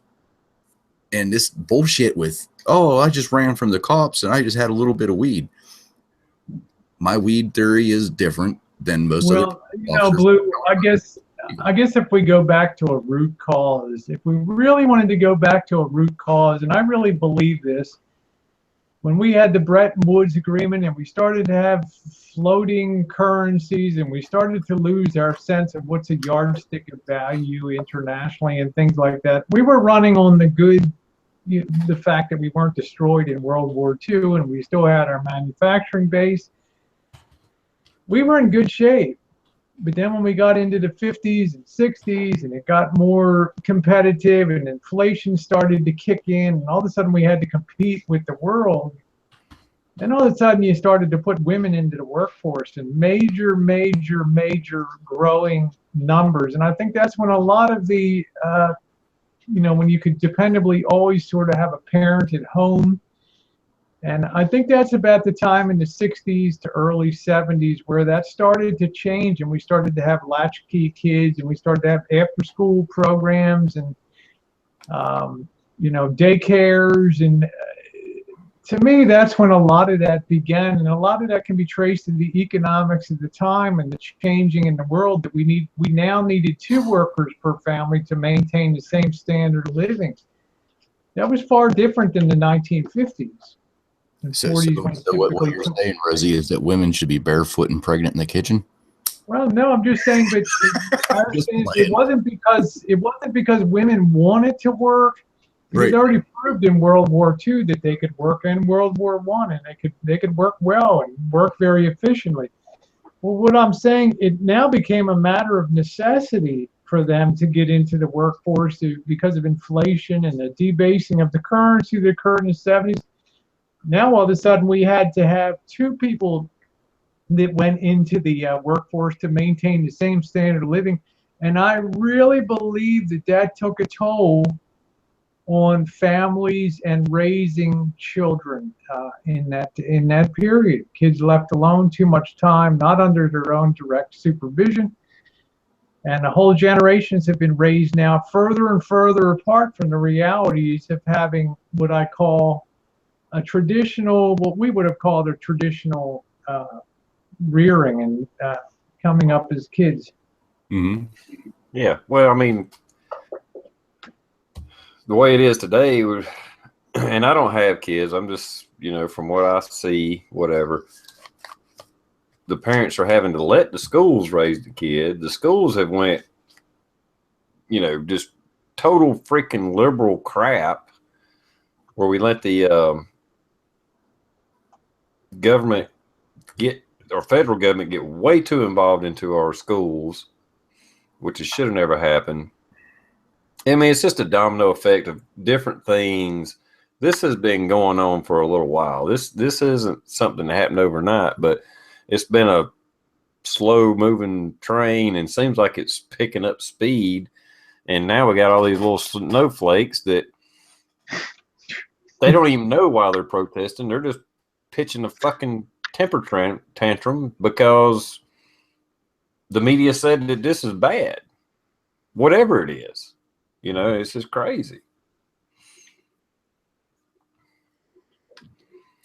And this bullshit with, oh, I just ran from the cops and I just had a little bit of weed. My weed theory is different than most other. Well, you know, Blue, I guess if we go back to a root cause, if we really wanted to go back to a root cause, and I really believe this, when we had the Bretton Woods Agreement and we started to have floating currencies and we started to lose our sense of what's a yardstick of value internationally and things like that, we were running on the fact that we weren't destroyed in World War II and we still had our manufacturing base. We were in good shape. But then when we got into the 50s and 60s and it got more competitive and inflation started to kick in and all of a sudden we had to compete with the world, then all of a sudden you started to put women into the workforce in major growing numbers. And I think that's when a lot of the, when you could dependably always sort of have a parent at home. And I think that's about the time in the 60s to early 70s where that started to change and we started to have latchkey kids and we started to have after school programs and, daycares. And to me, that's when a lot of that began. And a lot of that can be traced to the economics of the time and the changing in the world that we now needed 2 workers per family to maintain the same standard of living. That was far different than the 1950s. So what you're saying, Rosie, is that women should be barefoot and pregnant in the kitchen? Well, no, I'm just saying, but it wasn't because women wanted to work. It was already proved in World War II that they could work, in World War I, and they could work well and work very efficiently. Well, what I'm saying, it now became a matter of necessity for them to get into the workforce because of inflation and the debasing of the currency that occurred in the 70s. Now, all of a sudden, we had to have 2 people that went into the workforce to maintain the same standard of living. And I really believe that took a toll on families and raising children in that period. Kids left alone too much time, not under their own direct supervision. And the whole generations have been raised now further and further apart from the realities of having what I call what we would have called a traditional rearing and coming up as kids. Mm-hmm. Yeah, well, I mean, the way it is today, and I don't have kids, I'm just, from what I see, whatever, the parents are having to let the schools raise the kid. The schools have went, just total freaking liberal crap where we let the government federal government get way too involved into our schools, which should have never happened. I mean, it's just a domino effect of different things. This has been going on for a little while. This isn't something that happened overnight, but it's been a slow moving train and seems like it's picking up speed. And now we got all these little snowflakes that they don't even know why they're protesting. They're just pitching a fucking temper tantrum because the media said that this is bad, whatever it is. It's just crazy.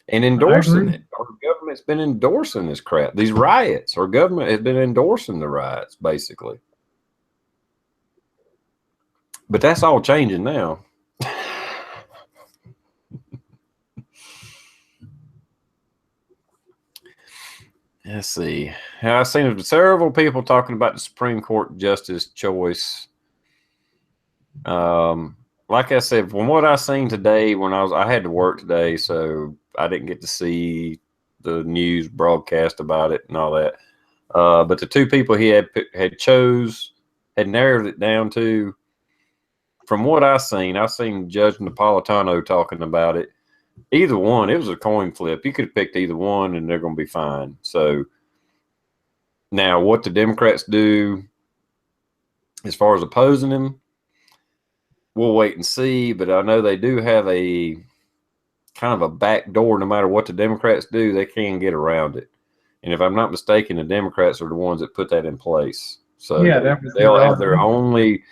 And endorsing it. Our government's been endorsing this crap. These riots. Our government has been endorsing the riots, basically. But that's all changing now. Let's see. I've seen several people talking about the Supreme Court justice choice. Like I said, from what I seen today, I had to work today, so I didn't get to see the news broadcast about it and all that. But the 2 people he had narrowed it down to, from what I've seen Judge Napolitano talking about it. Either one, it was a coin flip. You could have picked either one and they're going to be fine. So now what the Democrats do as far as opposing him, we'll wait and see. But I know they do have a kind of a back door. No matter what the Democrats do, they can get around it. And if I'm not mistaken, the Democrats are the ones that put that in place. So yeah, they'll have their only.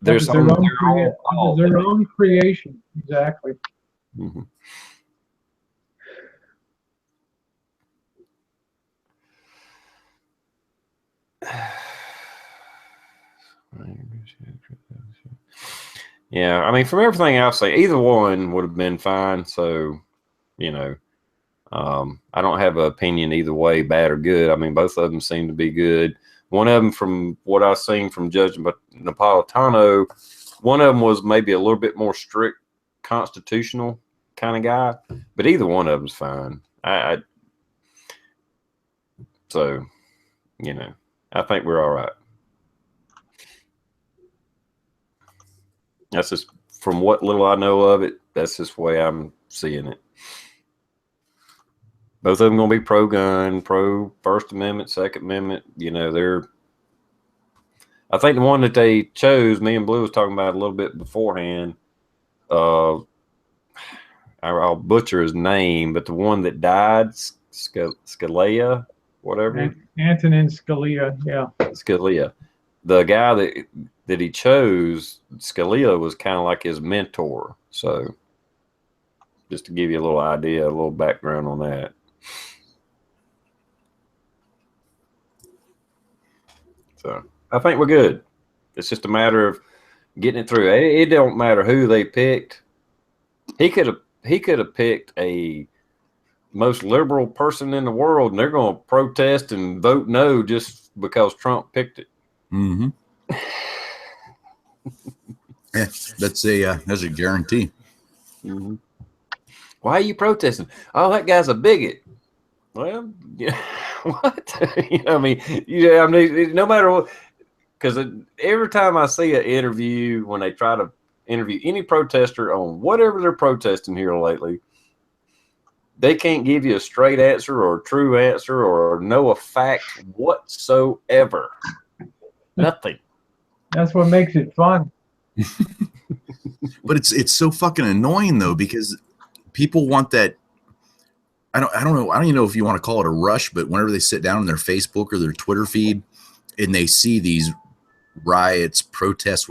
There's their own creation. Exactly. Mm-hmm. Yeah, I mean, from everything I've seen, either one would have been fine. So, you know. I don't have an opinion either way, bad or good. I mean, both of them seem to be good. One of them, from what I've seen from Judge Napolitano, one of them was maybe a little bit more strict constitutional kind of guy, but either one of them's fine. So, you know, I think we're all right. That's just from what little I know of it. That's just the way I'm seeing it. Both of them going to be pro-gun, pro-First Amendment, Second Amendment. You know, I think the one that they chose, me and Blue was talking about a little bit beforehand. I'll butcher his name, but the one that died, Scalia, whatever. Antonin Scalia, yeah. Scalia. The guy that he chose, Scalia, was kind of like his mentor. So just to give you a little idea, a little background on that. So I think we're good. It's just a matter of getting it through. It don't matter who they picked. He could have picked a most liberal person in the world, and they're going to protest and vote no just because Trump picked it. Mm-hmm. Yeah, that's a guarantee. Mm-hmm. Why are you protesting? Oh, that guy's a bigot. Well, yeah, what? I mean, no matter what, because every time I see an interview, when they try to interview any protester on whatever they're protesting here lately, they can't give you a straight answer or a true answer or know a fact whatsoever. Nothing. That's what makes it fun. But it's so fucking annoying though, because people want that. I don't know. I don't even know if you want to call it a rush, but whenever they sit down on their Facebook or their Twitter feed and they see these riots, protests,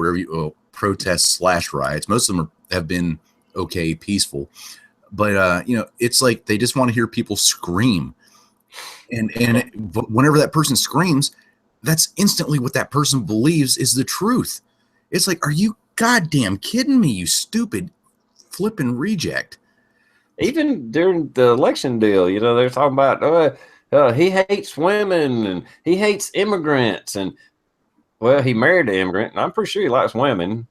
protests / riots, most of them have been okay, peaceful, but it's like they just want to hear people scream, and whenever that person screams, that's instantly what that person believes is the truth. It's like, are you goddamn kidding me, you stupid flipping reject? Even during the election deal, they're talking about he hates women and he hates immigrants, and well, he married an immigrant, and I'm pretty sure he likes women.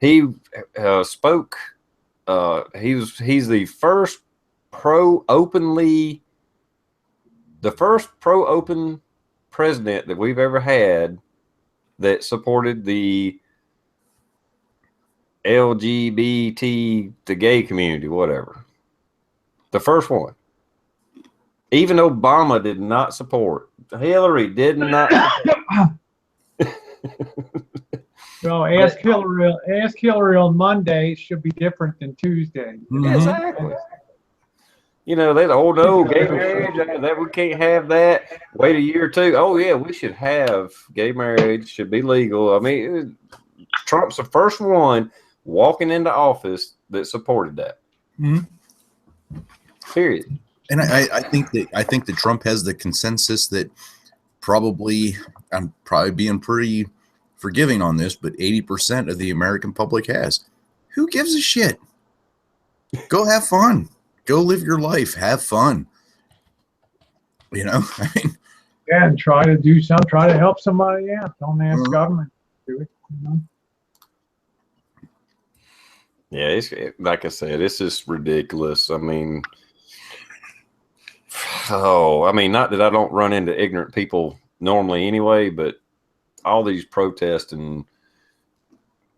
He spoke. He's the first pro-open president that we've ever had that supported the LGBT, the gay community, whatever. The first one. Even Obama did not support. Hillary did not support. Well, ask Hillary on Monday. Should be different than Tuesday. Exactly. They're no, gay marriage, that we can't have that. Wait a year or two. Oh yeah, we should have gay marriage. Should be legal. I mean, Trump's the first one walking into office that supported that. Period. And I think that Trump has the consensus that I'm probably being pretty forgiving on this, but 80% of the American public has. Who gives a shit? Go have fun. Go live your life. Have fun. I mean, yeah, and try to help somebody out. Don't ask government to do it. Yeah, it's like I said, it's just ridiculous. I mean, not that I don't run into ignorant people normally anyway, but all these protests and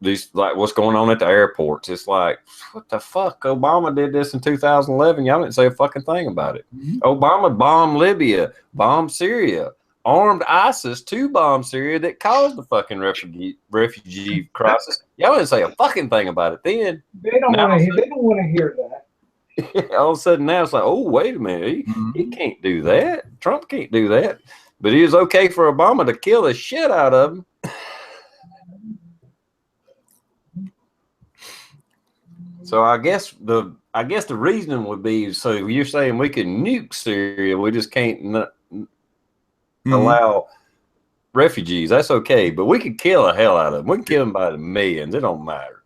these, like what's going on at the airports, it's like, what the fuck? Obama did this in 2011. Y'all didn't say a fucking thing about it. Obama bombed Libya, bombed Syria, armed ISIS to bomb Syria that caused the fucking refugee crisis. Y'all didn't say a fucking thing about it then. They don't want to hear that. All of a sudden now it's like, oh, wait a minute. He can't do that. Trump can't do that. But it was okay for Obama to kill the shit out of him. So I guess the reasoning would be, so you're saying we can nuke Syria, we just can't allow refugees. That's okay, but we could kill the hell out of them. We can kill them by the millions. It don't matter.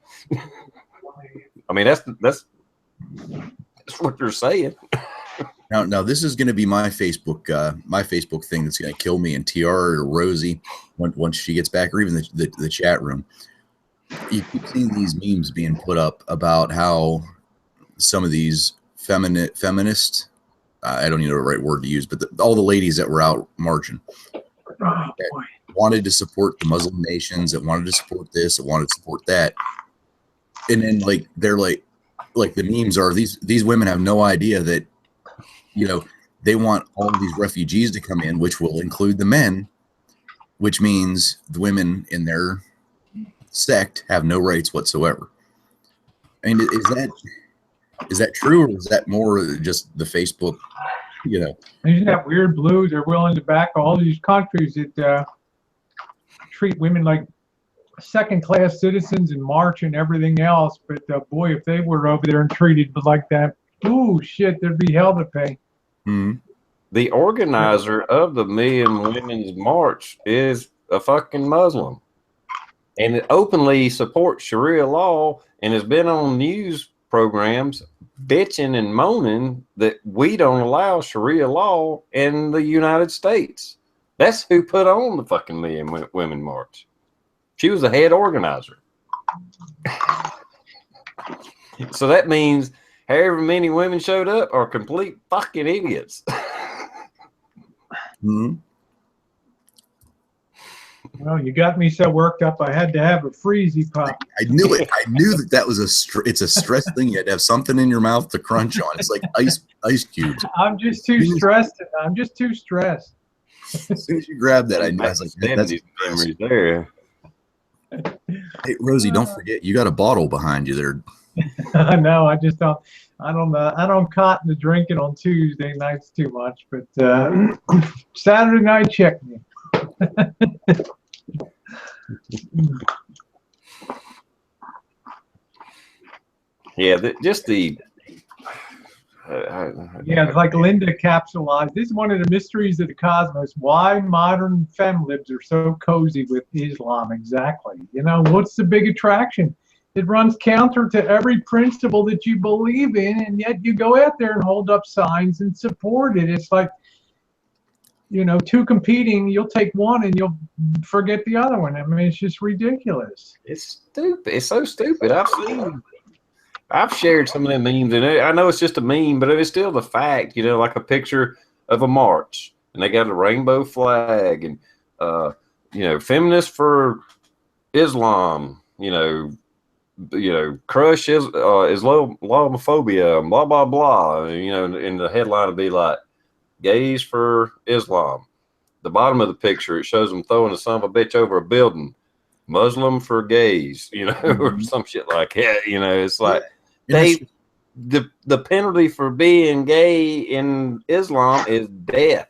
I mean, That's what they're saying. Now this is going to be my Facebook thing that's going to kill me and TR or Rosie once she gets back, or even the chat room. You keep seeing these memes being put up about how some of these feminist, I don't even know the right word to use, but all the ladies that were out marching wanted to support the Muslim nations, that wanted to support this, that wanted to support that. And then they're like the memes are these women have no idea that, they want all of these refugees to come in, which will include the men, which means the women in their sect have no rights whatsoever. I mean, is that true, or is that more just the Facebook, Isn't that weird, Blue? They're willing to back all these countries that treat women like second-class citizens and march and everything else. But boy, if they were over there and treated like that, ooh, shit, there'd be hell to pay. Mm-hmm. The organizer of the Million Women's March is a fucking Muslim, and it openly supports Sharia law and has been on news programs bitching and moaning that we don't allow Sharia law in the United States. That's who put on the fucking Million Women March. She was the head organizer. So that means however many women showed up are complete fucking idiots. Mm-hmm. Well, you got me so worked up, I had to have a freezy pop. I knew it. I knew that was it's a stress thing. You had to have something in your mouth to crunch on. It's like ice cubes. I'm just too stressed. I'm just too stressed. As soon as you grabbed that, I was like, that's memories there. Hey, Rosie, don't forget, you got a bottle behind you there. No, I just don't. I don't cotton to drinking on Tuesday nights too much, but Saturday night, check me. Yeah, yeah, like Linda capsulized. This is one of the mysteries of the cosmos. Why modern femlibs are so cozy with Islam? Exactly. What's the big attraction? It runs counter to every principle that you believe in, and yet you go out there and hold up signs and support it. It's like, two competing, you'll take one and you'll forget the other one. I mean, it's just ridiculous. It's stupid. It's so stupid. I've shared some of them memes, and I know it's just a meme, but it's still the fact, like a picture of a march, and they got a rainbow flag, and feminists for Islam, crush Islamophobia, blah blah blah. And the headline would be like, gays for Islam. The bottom of the picture, it shows them throwing the son of a bitch over a building. Muslim for gays, or some shit like that. It's like the penalty for being gay in Islam is death.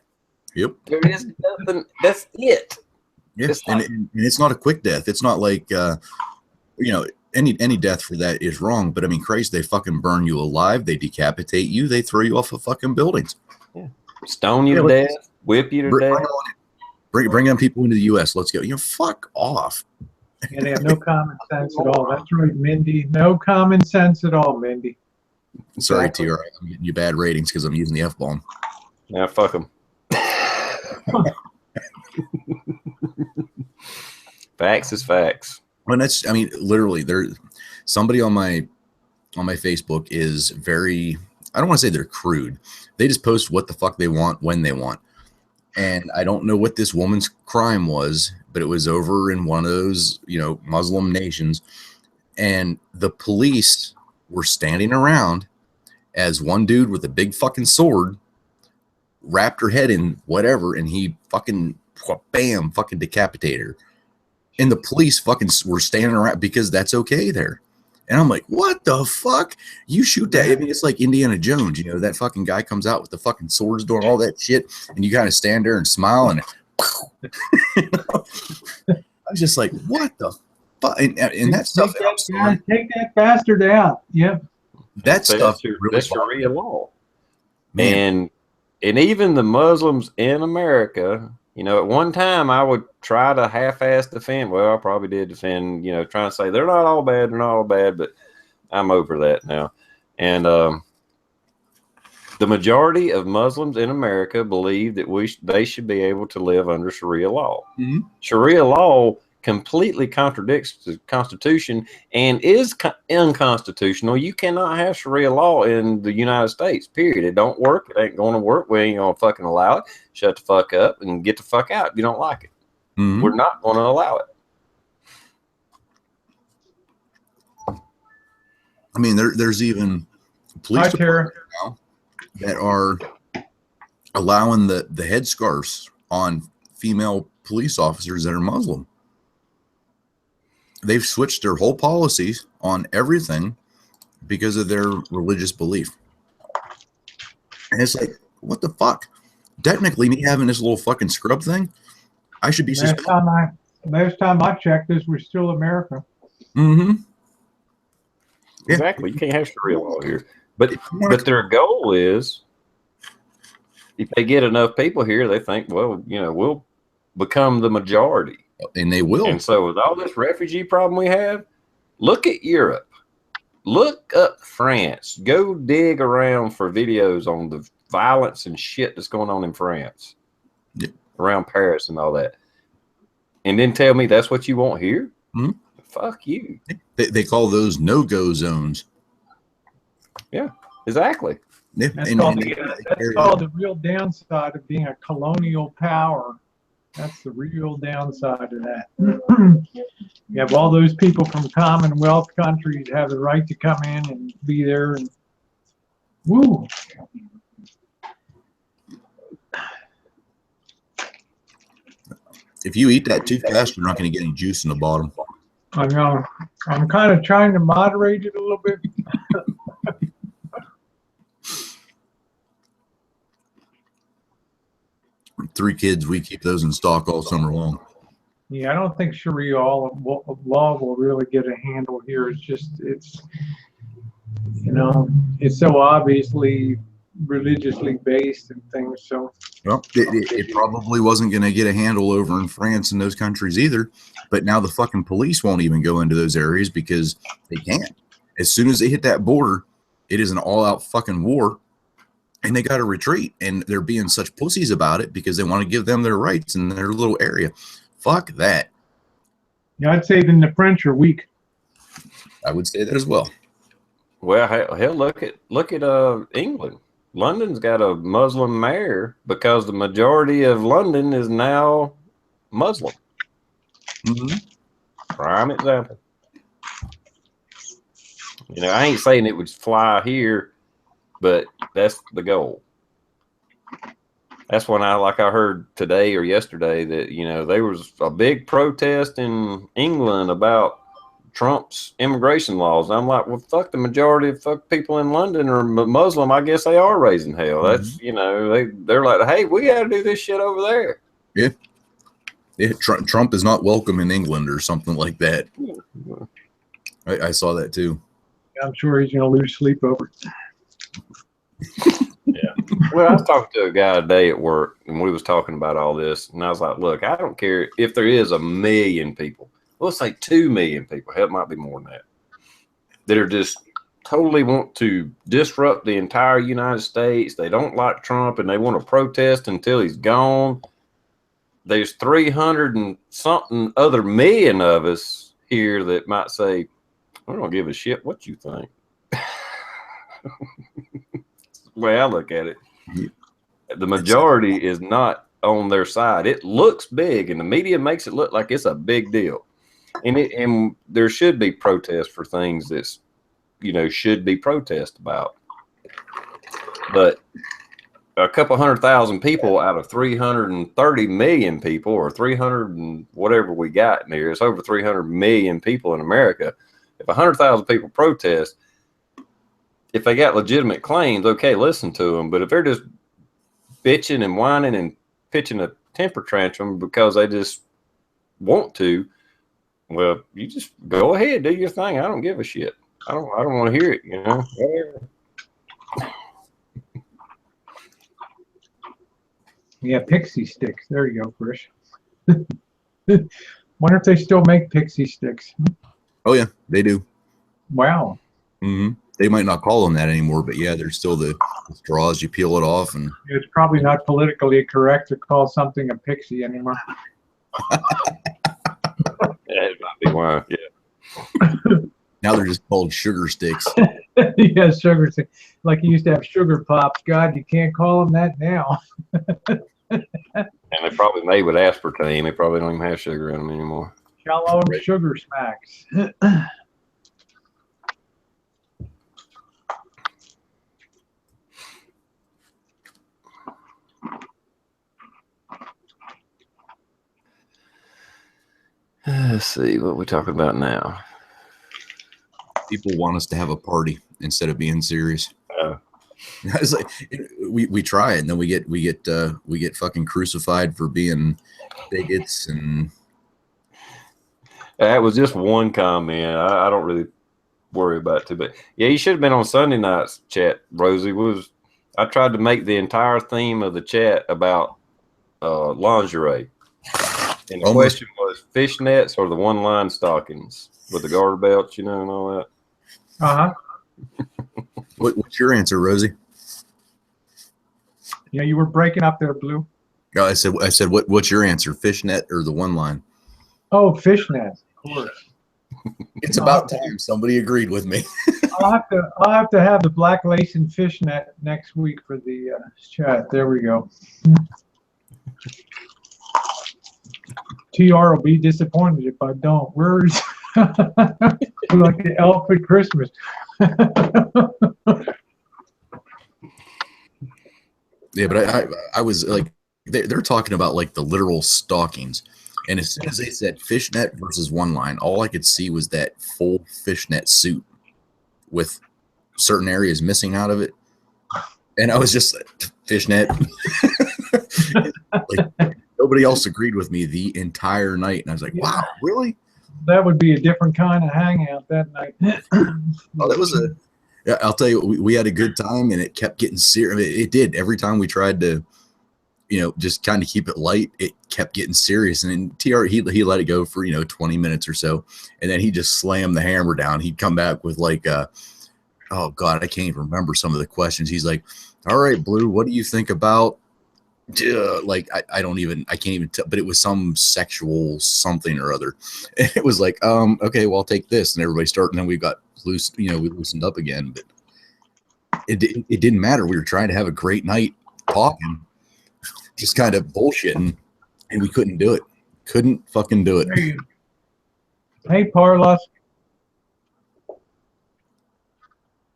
Yep. There is nothing. That's it. Yes, and it's not a quick death. It's not like any death for that is wrong. But I mean, Christ, they fucking burn you alive. They decapitate you. They throw you off of fucking buildings. Yeah. Stone you to death. Whip you to death. Bring on people into the U.S. Let's go. Fuck off. And they have no common sense at all. That's right, Mindy. No common sense at all, Mindy. Sorry, TR. I'm getting you bad ratings because I'm using the F-bomb. Yeah, fuck them. Facts is facts. Well, literally, somebody on my Facebook is very, I don't want to say they're crude. They just post what the fuck they want when they want. And I don't know what this woman's crime was, but it was over in one of those, Muslim nations. And the police were standing around as one dude with a big fucking sword wrapped her head in whatever, and he fucking bam, fucking decapitated her. And the police fucking were standing around because that's okay there. And I'm like, what the fuck? You shoot that. I mean, it's like Indiana Jones, that fucking guy comes out with the fucking swords doing all that shit, and you kind of stand there and smile, and I was just like, what the fuck? And that stuff. Take that bastard out. Yep. That stuff that's Sharia law. Man. And even the Muslims in America, at one time I would try to half-ass defend. Well, I probably did defend, trying to say they're not all bad, but I'm over that now. And The majority of Muslims in America believe that they should be able to live under Sharia law. Mm-hmm. Sharia law completely contradicts the Constitution and is unconstitutional. You cannot have Sharia law in the United States, period. It don't work. It ain't going to work. We ain't going to fucking allow it. Shut the fuck up and get the fuck out if you don't like it. Mm-hmm. We're not going to allow it. I mean, there's even police departments now that are allowing the headscarves on female police officers that are Muslim. They've switched their whole policies on everything because of their religious belief. And it's like, what the fuck? Technically, me having this little fucking scrub thing, I should be suspended. Last time I checked, this was still America. Mm-hmm. Yeah. Exactly. You can't have Sharia law here. But their goal is, if they get enough people here, they think, well, we'll become the majority. And they will. And so with all this refugee problem we have, look at Europe. Look up France. Go dig around for videos on the violence and shit that's going on in France. Yeah. Around Paris and all that. And then tell me that's what you want here? Mm-hmm. Fuck you. They call those no-go zones. Yeah, exactly. Yeah. That's called the real downside of being a colonial power. That's the real downside of that. You have all those people from Commonwealth countries have the right to come in and be there. And woo. If you eat that too fast, you're not going to get any juice in the bottom. I know. I'm kind of trying to moderate it a little bit. 3 kids, we keep those in stock all summer long. Yeah, I don't think Sharia law will really get a handle here. It's so obviously religiously based and things. So well, it probably wasn't going to get a handle over in France and those countries either. But now the fucking police won't even go into those areas because they can't. As soon as they hit that border, it is an all-out fucking war. And they got to retreat, and they're being such pussies about it because they want to give them their rights in their little area. Fuck that. Yeah, I'd say then the French are weak. I would say that as well. Well, hell, look at England. London's got a Muslim mayor because the majority of London is now Muslim. Mm-hmm. Prime example. I ain't saying it would fly here, but that's the goal. That's when I heard today or yesterday that, there was a big protest in England about Trump's immigration laws. I'm like, well, fuck, the majority of people in London are Muslim. I guess they are raising hell. That's, they're like, hey, we got to do this shit over there. Yeah. Yeah. Trump is not welcome in England or something like that. I saw that too. I'm sure he's going to lose sleep over it. Yeah. Well, I was talking to a guy today at work, and we was talking about all this, and I was like, look, I don't care if there is 1 million people. Let's say 2 million people. Hell, it might be more than that are just totally want to disrupt the entire United States. They don't like Trump, and they want to protest until he's gone. There's 300 and something other million of us here that might say, I don't give a shit what you think. The way I look at it, the majority is not on their side. It looks big, and the media makes it look like it's a big deal. And there should be protests for things that's, should be protest about. But a couple 100,000 people out of 330 million people, or 300 and whatever we got in there, it's over 300 million people in America. If 100,000 people protest, if they got legitimate claims, okay, listen to them. But if they're just bitching and whining and pitching a temper tantrum because they just want to, well, you just go ahead, do your thing. I don't give a shit. I don't want to hear it, Whatever. Yeah, pixie sticks. There you go, Chris. Wonder if they still make pixie sticks. Oh yeah, they do. Wow. Mm-hmm. They might not call them that anymore, but yeah, there's still the straws. You peel it off, and It's probably not politically correct to call something a pixie anymore. Yeah, it might be why. Yeah. now they're just called sugar sticks. Yeah, sugar. Like you used to have sugar pops. God, you can't call them that now. And they probably made with aspartame. They probably don't even have sugar in them anymore. Shallow sugar smacks. Let's see what we're talking about now. People want us to have a party instead of being serious. It's like we try it, and then we get fucking crucified for being bigots. And that was just one comment. I don't really worry about it too, but yeah, you should have been on Sunday night's chat, Rosie. I tried to make the entire theme of the chat about lingerie, and the question was fishnets or the one-line stockings with the garter belts, and all that. What's your answer, Rosie? Yeah, you were breaking up there, Blue. No, I said what's your answer, fishnet or the one line? Oh, fishnet, of course. It's about time somebody agreed with me. I'll have to have the black lace and fishnet next week for the chat. There we go. TR will be disappointed if I don't. Words like the elf at Christmas. Yeah, but I was like, they're talking about like the literal stockings, and as soon as they said fishnet versus one line, all I could see was that full fishnet suit with certain areas missing out of it, and I was just like, fishnet. Like, nobody else agreed with me the entire night, and I was like, wow, really? That would be a different kind of hangout that night. Oh, that was I'll tell you, we had a good time, and it kept getting serious. It did. Every time we tried to, just kind of keep it light, it kept getting serious. And then TR, he let it go for, 20 minutes or so. And then he just slammed the hammer down. He'd come back with like, oh God, I can't even remember some of the questions. He's like, all right, Blue, what do you think about, like, I can't even tell, but it was some sexual something or other. And it was like, okay, well, I'll take this. And everybody started, and then we got loose, we loosened up again, but it didn't matter. We were trying to have a great night talking, just kind of bullshitting, and we couldn't do it. Couldn't fucking do it. Hey, Parlos.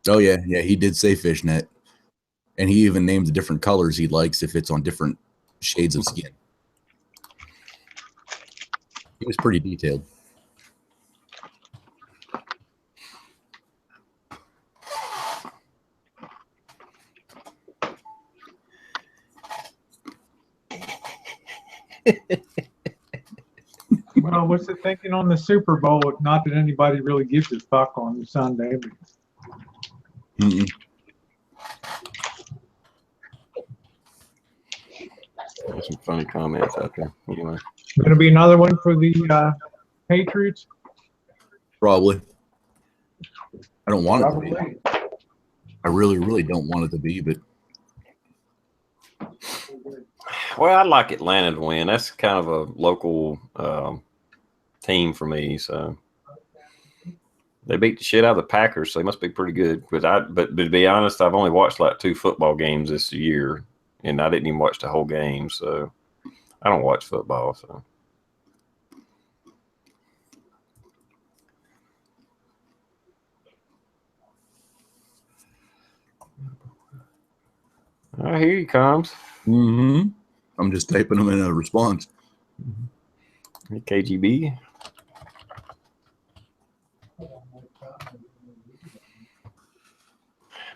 Oh yeah, he did say fishnet, and he even named the different colors he likes if it's on different shades of skin. He was pretty detailed. Well, what's the thinking on the Super Bowl? Not that anybody really gives a fuck on Sunday. But... There's some funny comments out there. Anyway, going to be another one for the Patriots? Probably. I don't want it to be. I really, really don't want it to be, but. Well, I'd like Atlanta to win. That's kind of a local team for me. So they beat the shit out of the Packers, so they must be pretty good. But to be honest, I've only watched like 2 football games this year, and I didn't even watch the whole game. So I don't watch football. So here he comes. Mm-hmm. I'm just typing them in a response. Hey, KGB.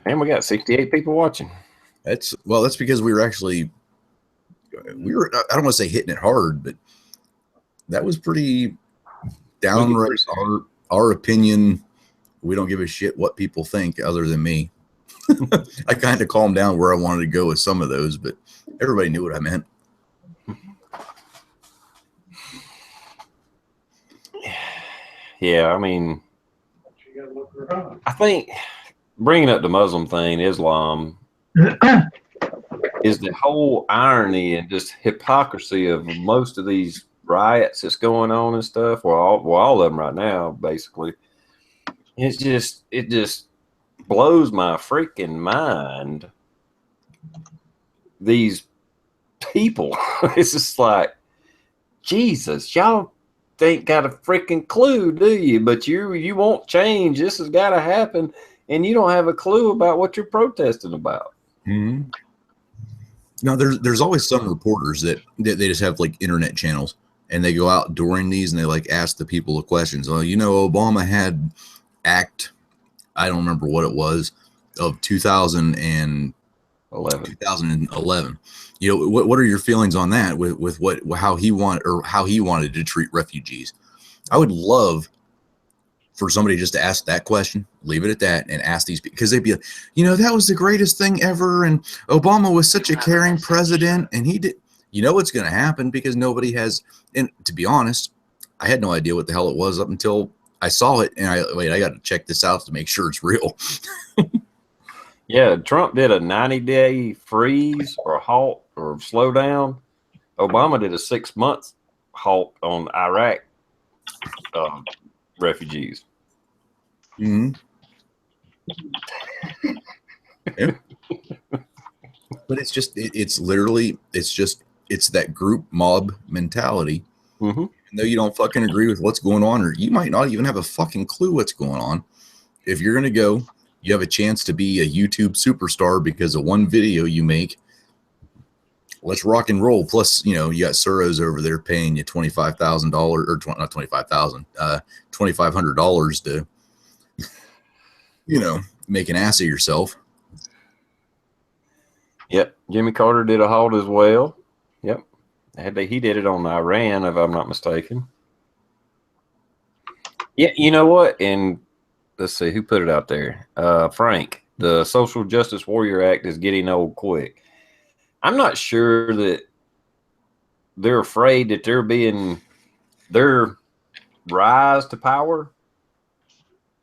And we got 68 people watching. That's because we were I don't want to say hitting it hard, but that was pretty downright our opinion. We don't give a shit what people think other than me. I kind of calmed down where I wanted to go with some of those, but everybody knew what I meant. Yeah, I mean, I think bringing up the Muslim thing, Islam, is the whole irony and just hypocrisy of most of these riots that's going on and stuff. Well, all of them right now, basically. It just blows my freaking mind. These people, it's just like, Jesus, y'all ain't got a freaking clue, do you? But you won't change. This has got to happen, and you don't have a clue about what you're protesting about. Mm-hmm. Now, there's always some reporters that they just have like internet channels, and they go out during these and they like ask the people the questions. Well, Obama had I don't remember what it was, of 2011. What are your feelings on that with how he wanted to treat refugees? I would love for somebody just to ask that question, leave it at that, and ask these, because they'd be like, that was the greatest thing ever, and Obama was such a caring president, and he did. What's going to happen, because nobody has. And to be honest, I had no idea what the hell it was up until I saw it, and I got to check this out to make sure it's real. Yeah, Trump did a 90-day freeze or halt or slow down. Obama did a 6-month halt on Iraq refugees. Mm-hmm. Yeah. But it's that group mob mentality. Mm-hmm. Even though you don't fucking agree with what's going on, or you might not even have a fucking clue what's going on, if you're going to go, you have a chance to be a YouTube superstar because of one video you make. Let's rock and roll. Plus, you got Soros over there paying you $25,000 or not $25,000, $2,500 to, make an ass of yourself. Yep, Jimmy Carter did a halt as well. Yep, he did it on Iran, if I'm not mistaken. Yeah, you know what? And let's see who put it out there. Frank, the Social Justice Warrior Act is getting old quick. I'm not sure that they're afraid that their rise to power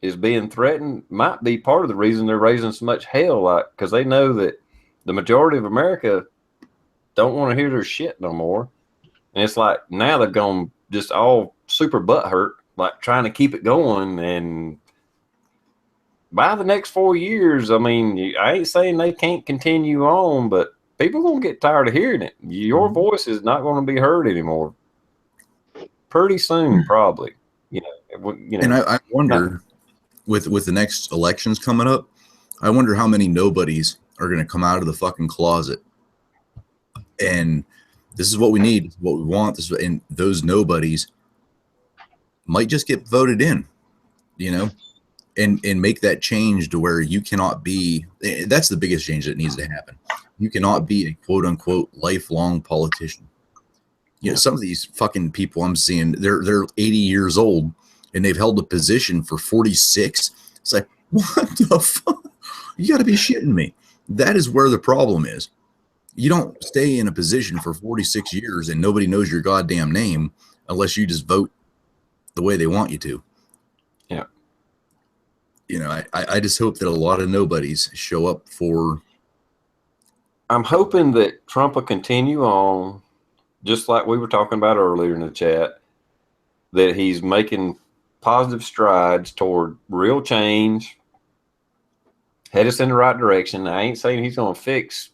is being threatened. Might be part of the reason they're raising so much hell, like, because they know that the majority of America don't want to hear their shit no more. And it's like now they've gone just all super butthurt, like trying to keep it going. And by the next 4 years, I mean, I ain't saying they can't continue on, but people are going to get tired of hearing it. Your voice is not going to be heard anymore. Pretty soon, probably. And I wonder, with the next elections coming up, I wonder how many nobodies are going to come out of the fucking closet. And this is what we need, what we want. And those nobodies might just get voted in, and make that change to where you cannot be. That's the biggest change that needs to happen. You cannot be a quote unquote lifelong politician. Some of these fucking people I'm seeing, they're 80 years old and they've held a position for 46. It's like, what the fuck? You got to be shitting me. That is where the problem is. You don't stay in a position for 46 years and nobody knows your goddamn name unless you just vote the way they want you to. Yeah. I just hope that a lot of nobodies show up for. I'm hoping that Trump will continue on, just like we were talking about earlier in the chat, that he's making positive strides toward real change, head us in the right direction. I ain't saying he's going to fix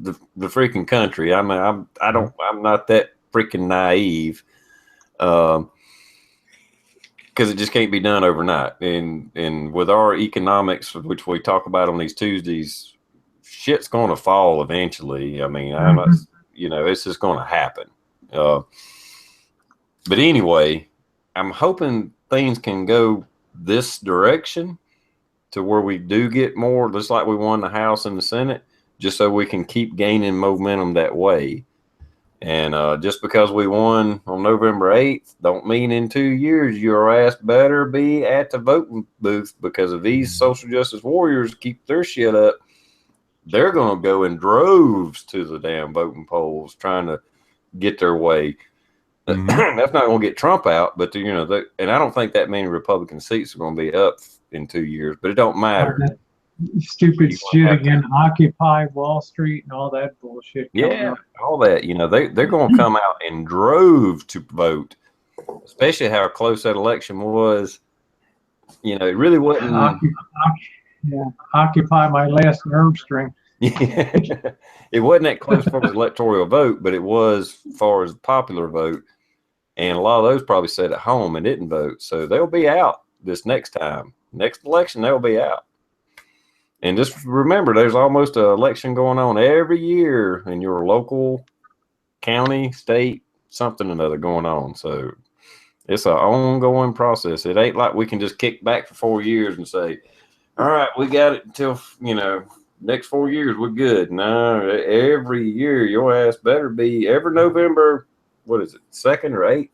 the freaking country. I mean, I'm not that freaking naive, because it just can't be done overnight. And with our economics, which we talk about on these Tuesdays, shit's going to fall eventually. I mean, I'm not, it's just going to happen. But anyway, I'm hoping things can go this direction to where we do get more, just like we won the House and the Senate, just so we can keep gaining momentum that way. And just because we won on November 8th don't mean in 2 years your ass better be at the voting booth, because if these social justice warriors keep their shit up, they're going to go in droves to the damn voting polls trying to get their way. That's not going to get Trump out, but and I don't think that many Republican seats are going to be up in 2 years, but it don't matter. Stupid You shit have to- again, Occupy Wall Street and all that bullshit. Yeah, all that. They're going to come out in droves to vote, especially how close that election was. It really wasn't. Occupy my last nerve string. It wasn't that close for the electoral vote, but it was as far as the popular vote. And a lot of those probably sat at home and didn't vote. So they'll be out this next time. Next election, they'll be out. And just remember, there's almost an election going on every year in your local county, state, something or another going on. So it's an ongoing process. It ain't like we can just kick back for 4 years and say, all right, we got it until, next 4 years, we're good. No, every year, your ass better be, every November, 2nd or 8th,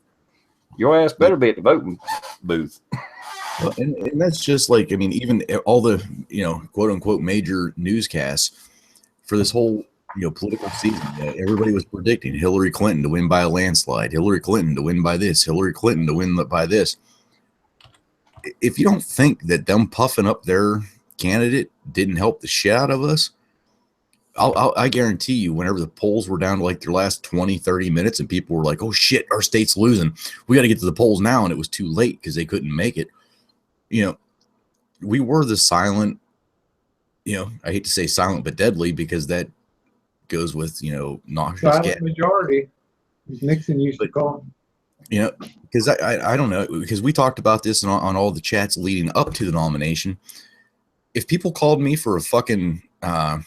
your ass better be at the voting booth. And that's just like, even all the, quote unquote major newscasts for this whole, political season, everybody was predicting Hillary Clinton to win by a landslide, Hillary Clinton to win by this, Hillary Clinton to win by this. If you don't think that them puffing up their candidate didn't help the shit out of us, I guarantee you, whenever the polls were down to like their last 20, 30 minutes and people were like, oh shit, our state's losing, we got to get to the polls now. And it was too late because they couldn't make it. We were the silent, I hate to say silent but deadly, because that goes with, nauseous silent majority, as Nixon used to call them. Because I don't know, because we talked about this on all the chats leading up to the nomination. If people called me for a fucking, hi,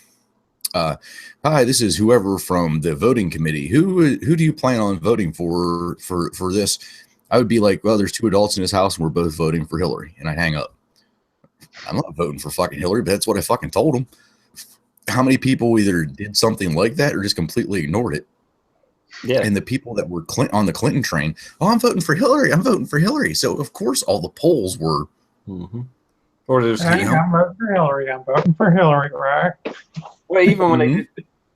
this is whoever from the voting committee, who do you plan on voting for this? I would be like, well, there's 2 adults in this house and we're both voting for Hillary, and I'd hang up. I'm not voting for fucking Hillary, but that's what I fucking told them. How many people either did something like that or just completely ignored it? Yeah. And the people that were on the Clinton train, oh, I'm voting for Hillary, I'm voting for Hillary. So of course all the polls were. Mm-hmm. Or there's, I'm voting for Hillary, I'm voting for Hillary, right? Well, even when they did,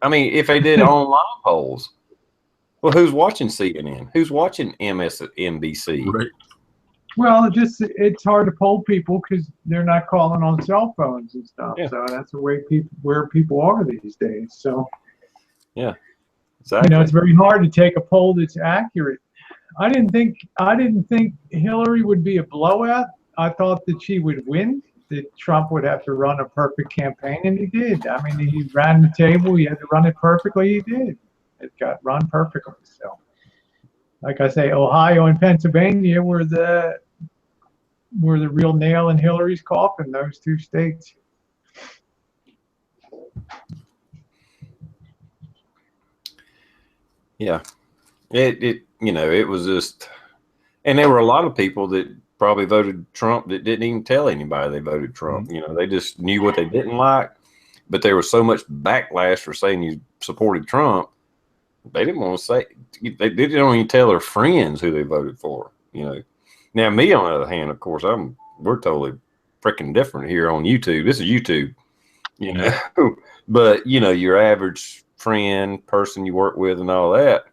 if they did online polls, well, who's watching CNN? Who's watching MSNBC? Right. Well, it's hard to poll people because they're not calling on cell phones and stuff. Yeah. So that's the way where people are these days. So yeah, exactly. It's very hard to take a poll that's accurate. I didn't think Hillary would be a blowout. I thought that she would win, that Trump would have to run a perfect campaign, and he did. He ran the table. He had to run it perfectly. He did. It got run perfectly. So, like I say, Ohio and Pennsylvania were the real nail in Hillary's coffin, those 2 states. Yeah. It was just, and there were a lot of people that probably voted Trump that didn't even tell anybody they voted Trump. They just knew what they didn't like, but there was so much backlash for saying you supported Trump. They didn't want to say, they didn't even tell their friends who they voted for. Now me, on the other hand, of course, we're totally freaking different here on YouTube. This is YouTube, but your average friend, person you work with and all that.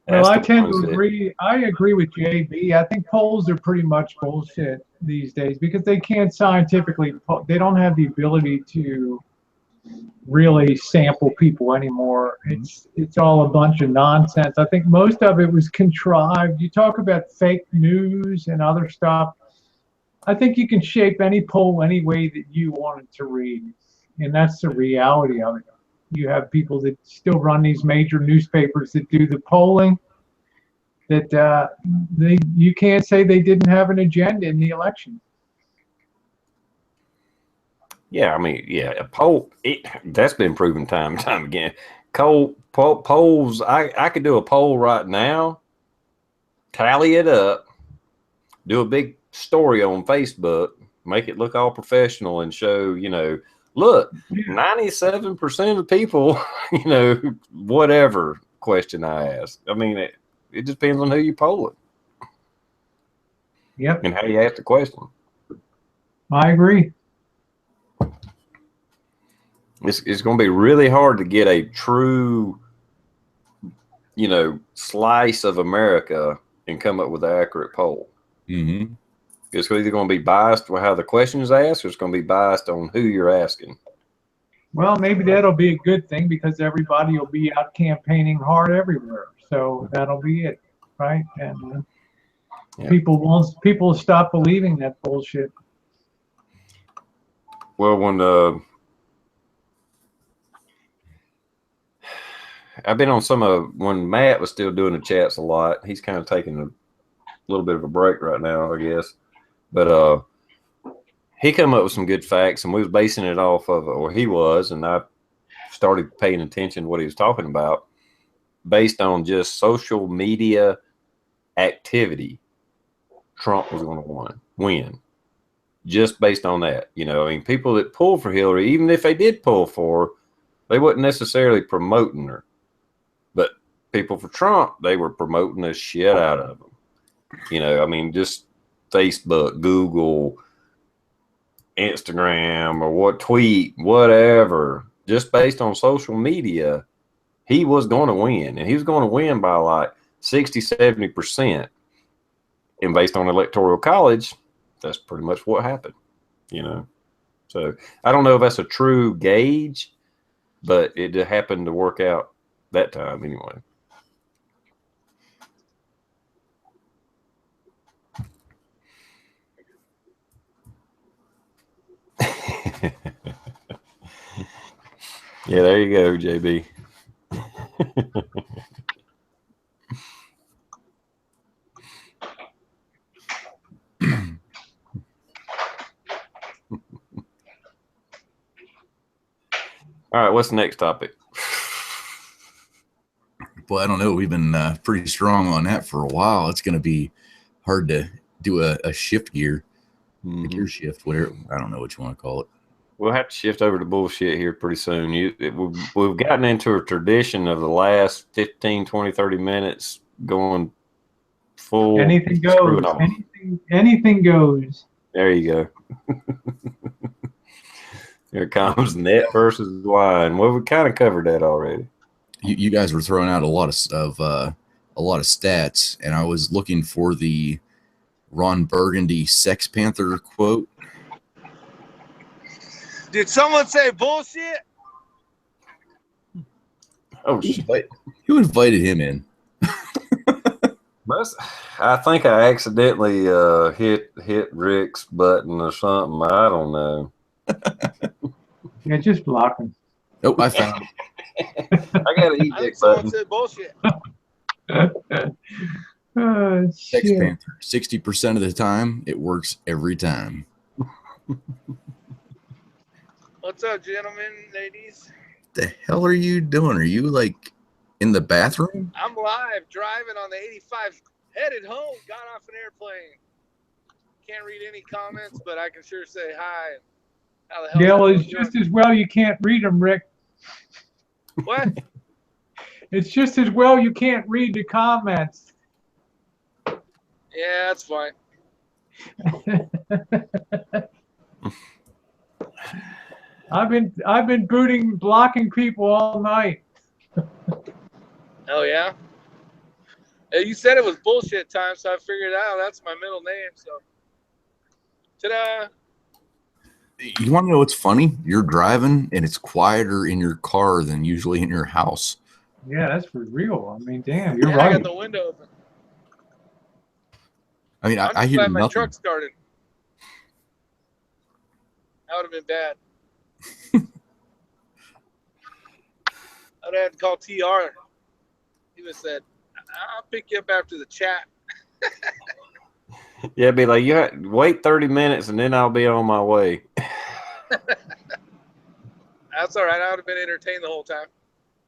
Well, I tend to agree. I agree with JB. I think polls are pretty much bullshit these days because they can't scientifically, they don't have the ability to really sample people anymore. It's all a bunch of nonsense. I think most of it was contrived. You talk about fake news and other stuff. I think you can shape any poll any way that you want it to read, and that's the reality of it. You have people that still run these major newspapers that do the polling, that you can't say they didn't have an agenda in the election. Yeah, a poll, that's been proven time and time again. Polls, I could do a poll right now, tally it up, do a big story on Facebook, make it look all professional and show, look, 97% of people, whatever question I ask. It just depends on who you poll it. Yep. And how you ask the question. I agree. It's going to be really hard to get a true, slice of America and come up with an accurate poll. Mm-hmm. It's either going to be biased with how the question is asked, or it's going to be biased on who you're asking. Well, maybe that'll be a good thing because everybody will be out campaigning hard everywhere. So that'll be it, right? And people will stop believing that bullshit. Well, when I've been on when Matt was still doing the chats a lot, he's kind of taking a little bit of a break right now, I guess. But he come up with some good facts, and we was basing it off of, or he was, and I started paying attention to what he was talking about based on just social media activity. Trump was going to win just based on that. I mean, people that pull for Hillary, even if they did pull for her, they wasn't necessarily promoting her. But people for Trump, they were promoting the shit out of them. I mean, just Facebook, Google, Instagram, or tweet, whatever, just based on social media, he was going to win. And he was going to win by like 60, 70%. And based on Electoral College, that's pretty much what happened, So I don't know if that's a true gauge, but it happened to work out that time anyway. Yeah, there you go, JB. All right, what's the next topic? Well, I don't know. We've been pretty strong on that for a while. It's going to be hard to do a shift gear, a gear shift, whatever. I don't know what you want to call it. We'll have to shift over to bullshit here pretty soon. We've gotten into a tradition of the last 15, 20, 30 minutes going full. Anything goes. Anything goes. There you go. Here comes net versus line. Well, we kind of covered that already. You guys were throwing out a lot of stats, and I was looking for the Ron Burgundy Sex Panther quote. Did someone say bullshit? Oh shit! Who invited him in? I think I accidentally hit Rick's button or something. I don't know. Yeah, just block him. Oh, I found it. I gotta eat I think someone said bullshit. Sex Panther. 60% of the time, it works every time. What's up, gentlemen, ladies? The hell are you doing? Are you like in the bathroom? I'm live driving on the 85, headed home. Got off an airplane. Can't read any comments, but I can sure say hi. How the hell? Yeah, well, it's just as well you can't read them, Rick. What? It's just as well you can't read the comments. Yeah, that's fine. I've been blocking people all night. Oh yeah. You said it was bullshit time, so I figured out that's my middle name. So, ta-da! You want to know what's funny? You're driving, and it's quieter in your car than usually in your house. Yeah, that's for real. I mean, damn, you're right. right. I got the window open. I mean, I hear nothing. My truck started. That would have been bad. I'd have to call TR. He would have said, "I'll pick you up after the chat." Yeah, be like, wait 30 minutes and then I'll be on my way. That's all right. I would have been entertained the whole time.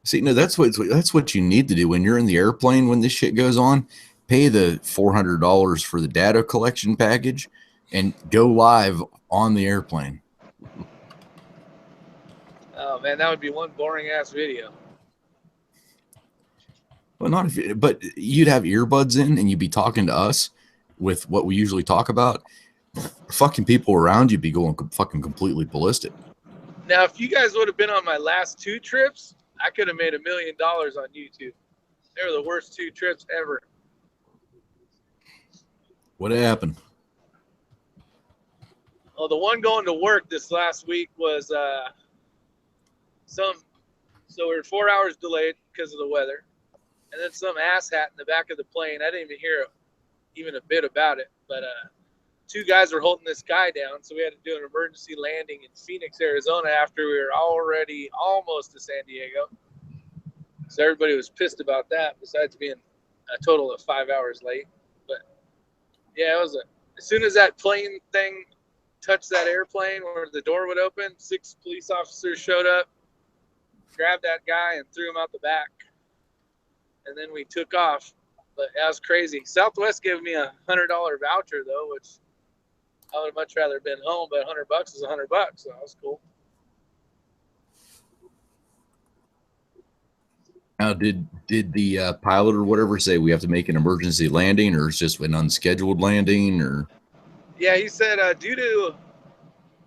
See, no, that's what you need to do when you're in the airplane. When this shit goes on, pay the $400 for the data collection package and go live on the airplane. Oh man, that would be one boring ass video. Well, but you'd have earbuds in and you'd be talking to us with what we usually talk about. Fucking people around you'd be going fucking completely ballistic. Now, if you guys would have been on my last 2 trips, I could have made $1 million on YouTube. They were the worst 2 trips ever. What happened? Well, the one going to work this last week was so we were 4 hours delayed because of the weather, and then some asshat in the back of the plane. I didn't even hear even a bit about it, but two guys were holding this guy down, so we had to do an emergency landing in Phoenix, Arizona after we were already almost to San Diego. So everybody was pissed about that, besides being a total of 5 hours late. But yeah, it was as soon as that plane thing touched that airplane where the door would open, 6 police officers showed up, grabbed that guy and threw him out the back. And then we took off. But that was crazy. Southwest gave me $100 voucher though, which I would have much rather been home, but $100 is $100, so that was cool. Now, did the pilot or whatever say we have to make an emergency landing, or it's just an unscheduled landing, or? Yeah, he said due to,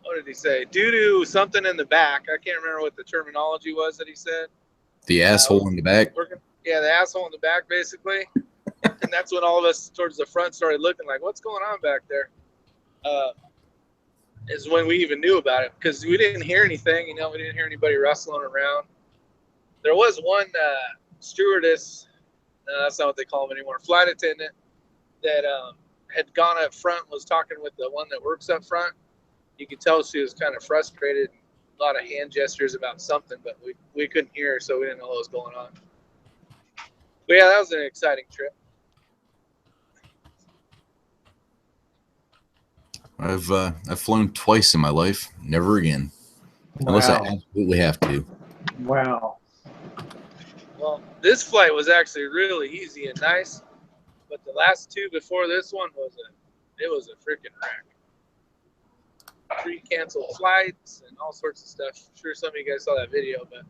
what did he say? Due to something in the back. I can't remember what the terminology was that he said. The asshole in the back? Yeah, the asshole in the back, basically. And that's when all of us towards the front started looking like, what's going on back there? Is when we even knew about it, because we didn't hear anything. You know, we didn't hear anybody rustling around. There was one stewardess, no, that's not what they call them anymore, flight attendant, that had gone up front, was talking with the one that works up front. You could tell she was kind of frustrated, a lot of hand gestures about something, but we couldn't hear her, so we didn't know what was going on. But yeah, that was an exciting trip. I've flown twice in my life, never again, unless I absolutely have to. Wow. Well, this flight was actually really easy and nice, but the last two before this one was a freaking wreck. 3 canceled flights and all sorts of stuff. I'm sure some of you guys saw that video, but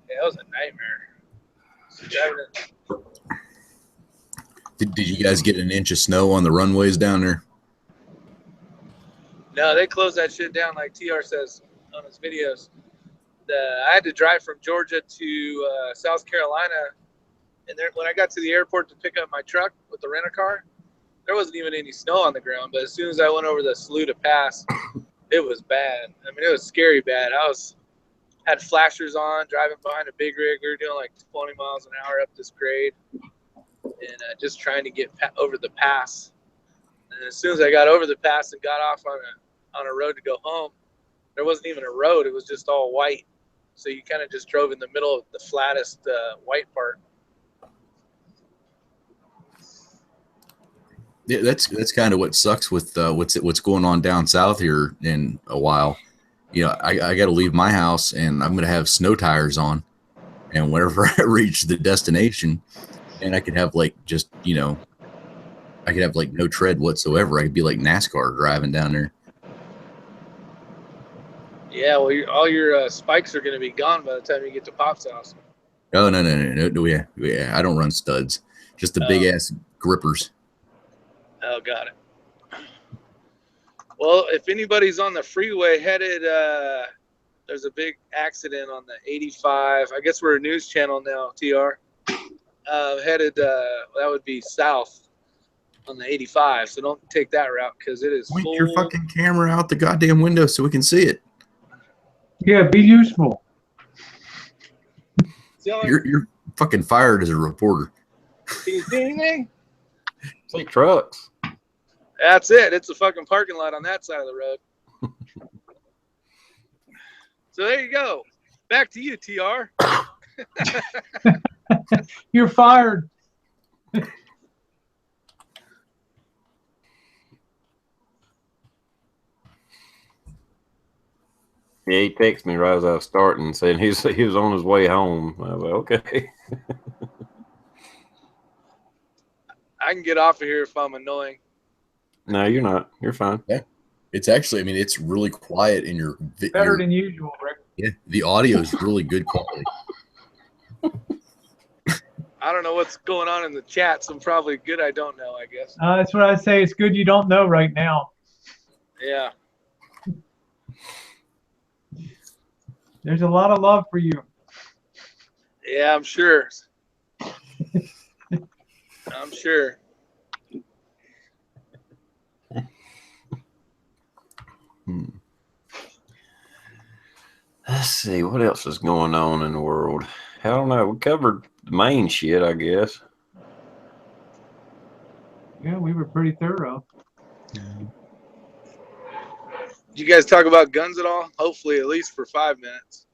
yeah, it was a nightmare. Did you guys get an inch of snow on the runways down there? No, they closed that shit down like TR says on his videos. I had to drive from Georgia to South Carolina, and then when I got to the airport to pick up my truck with the rent-a-car, there wasn't even any snow on the ground. But as soon as I went over the Saluda Pass, it was bad. I mean, it was scary bad. Had flashers on, driving behind a big rig. We were doing like 20 miles an hour up this grade, and just trying to get over the pass. And as soon as I got over the pass and got off on a road to go home, there wasn't even a road. It was just all white. So you kind of just drove in the middle of the flattest white part. Yeah, that's kind of what sucks with what's going on down south here in a while. You know, I got to leave my house and I'm going to have snow tires on, and whenever I reach the destination, and I could have like just, you know, I could have like no tread whatsoever. I could be like NASCAR driving down there. Yeah, well, all your spikes are going to be gone by the time you get to Pop's house. Oh no! Yeah, I don't run studs, just the big ass grippers. Oh, got it. Well, if anybody's on the freeway headed, there's a big accident on the 85. I guess we're a news channel now, TR. Headed, that would be south on the 85. So don't take that route because it is Point full. your fucking camera out the goddamn window so we can see it. Yeah, be useful. You're fucking fired as a reporter. Can you see anything? See trucks. That's it. It's a fucking parking lot on that side of the road. So there you go. Back to you, TR. You're fired. Yeah, he texted me right as I was starting, saying he was on his way home. I was like, okay. I can get off of here if I'm annoying. No, you're not. You're fine. Yeah, it's actually. I mean, it's really quiet in your. Better than usual, Rick. Yeah, the audio is really good quality. I don't know what's going on in the chat, so I'm probably good. I don't know, I guess. That's what I say. It's good you don't know right now. Yeah. There's a lot of love for you. Yeah, I'm sure. I'm sure. Hmm. Let's see what else is going on in the world. I don't know. We covered the main shit, I guess. Yeah, we were pretty thorough. Did you guys talk about guns at all? Hopefully, at least for 5 minutes.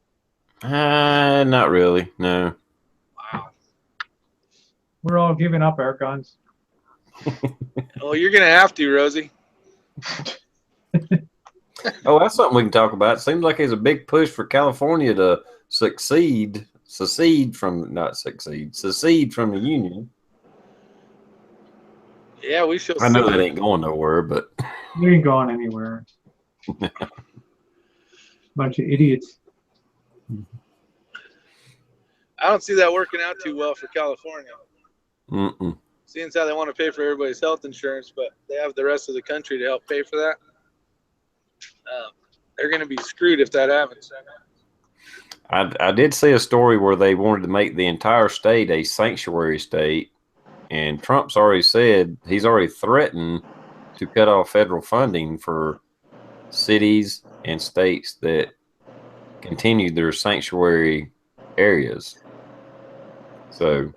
Not really. No. Wow. We're all giving up our guns. Well, you're gonna have to, Rosie. Oh, that's something we can talk about. It seems like there's a big push for California to secede from the union. Yeah, we shall I know see. that ain't going nowhere, but We ain't going anywhere. Bunch of idiots. I don't see that working out too well for California. mm-mm. Seeing as how they want to pay for everybody's health insurance, but they have the rest of the country to help pay for that. They're going to be screwed if that happens. I did see a story where they wanted to make the entire state a sanctuary state, and Trump's already said he's already threatened to cut off federal funding for cities and states that continue their sanctuary areas. So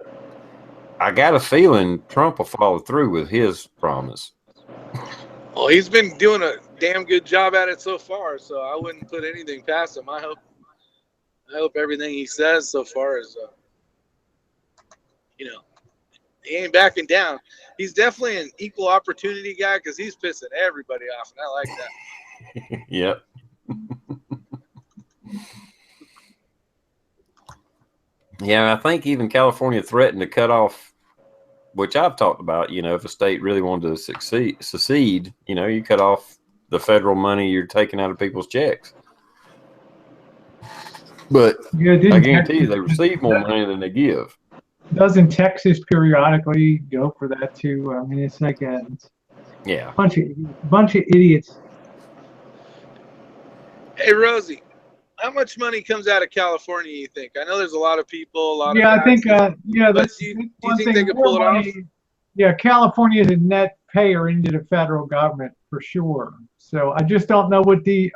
I got a feeling Trump will follow through with his promise. Well, he's been doing a damn good job at it so far, so I wouldn't put anything past him. I hope everything he says so far is, he ain't backing down. He's definitely an equal opportunity guy because he's pissing everybody off, and I like that. Yep. Yeah, I think even California threatened to cut off, which I've talked about, if a state really wanted to secede, you cut off the federal money you're taking out of people's checks. But Yeah, I guarantee you they receive more money than they give. Doesn't Texas periodically go for that too? I mean, it's like a bunch of idiots. Hey, Rosie, how much money comes out of California, you think? I know there's a lot of people, a lot of I think, but that's do you think they could pull it off? Yeah, California is a net payer into the federal government for sure. So I just don't know what the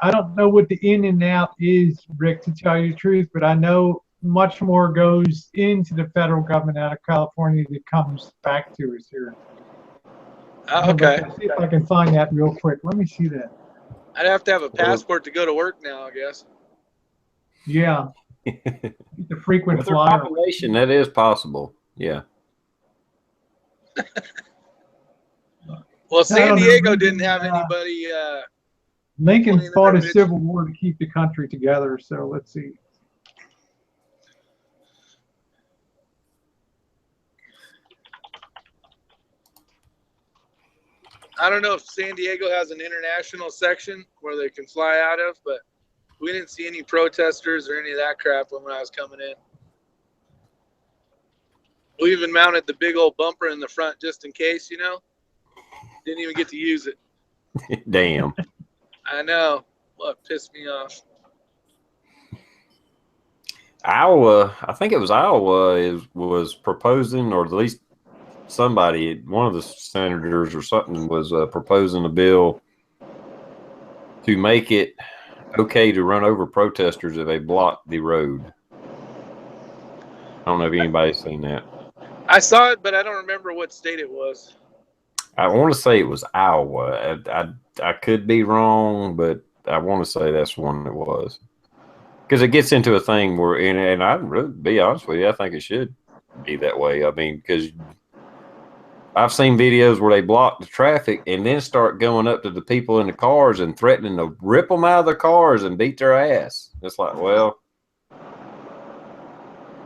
in and out is, Rick, to tell you the truth, but I know much more goes into the federal government out of California that comes back to us here. Okay. Let's see if I can find that real quick. Let me see that. I'd have to have a passport to go to work now, I guess. Yeah. The frequent With their flyer. population, that is possible. Yeah. Well, San Diego didn't have anybody. Lincoln fought a civil war to keep the country together. So let's see. I don't know if San Diego has an international section where they can fly out of, but we didn't see any protesters or any of that crap when I was coming in. We even mounted the big old bumper in the front just in case, Didn't even get to use it. Damn. I know. What pissed me off. Iowa, I think it was Iowa, was proposing, or at least somebody, one of the senators or something, was proposing a bill to make it okay to run over protesters if they block the road. I don't know if anybody's seen that. I saw it, but I don't remember what state it was. I want to say it was Iowa. I could be wrong, but I want to say that's one it was. Because it gets into a thing where, and I'd really be honest with you, I think it should be that way. I mean, because I've seen videos where they block the traffic and then start going up to the people in the cars and threatening to rip them out of their cars and beat their ass. It's like, well,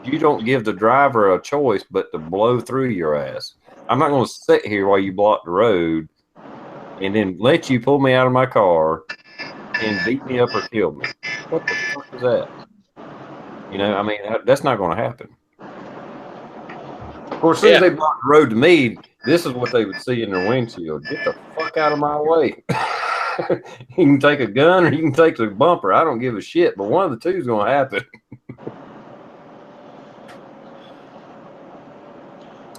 you don't give the driver a choice but to blow through your ass. I'm not going to sit here while you block the road and then let you pull me out of my car and beat me up or kill me. What the fuck is that? I mean, that's not going to happen. Of course, as soon as they block the road to me, this is what they would see in their windshield. Get the fuck out of my way. You can take a gun or you can take the bumper. I don't give a shit, but one of the two is going to happen.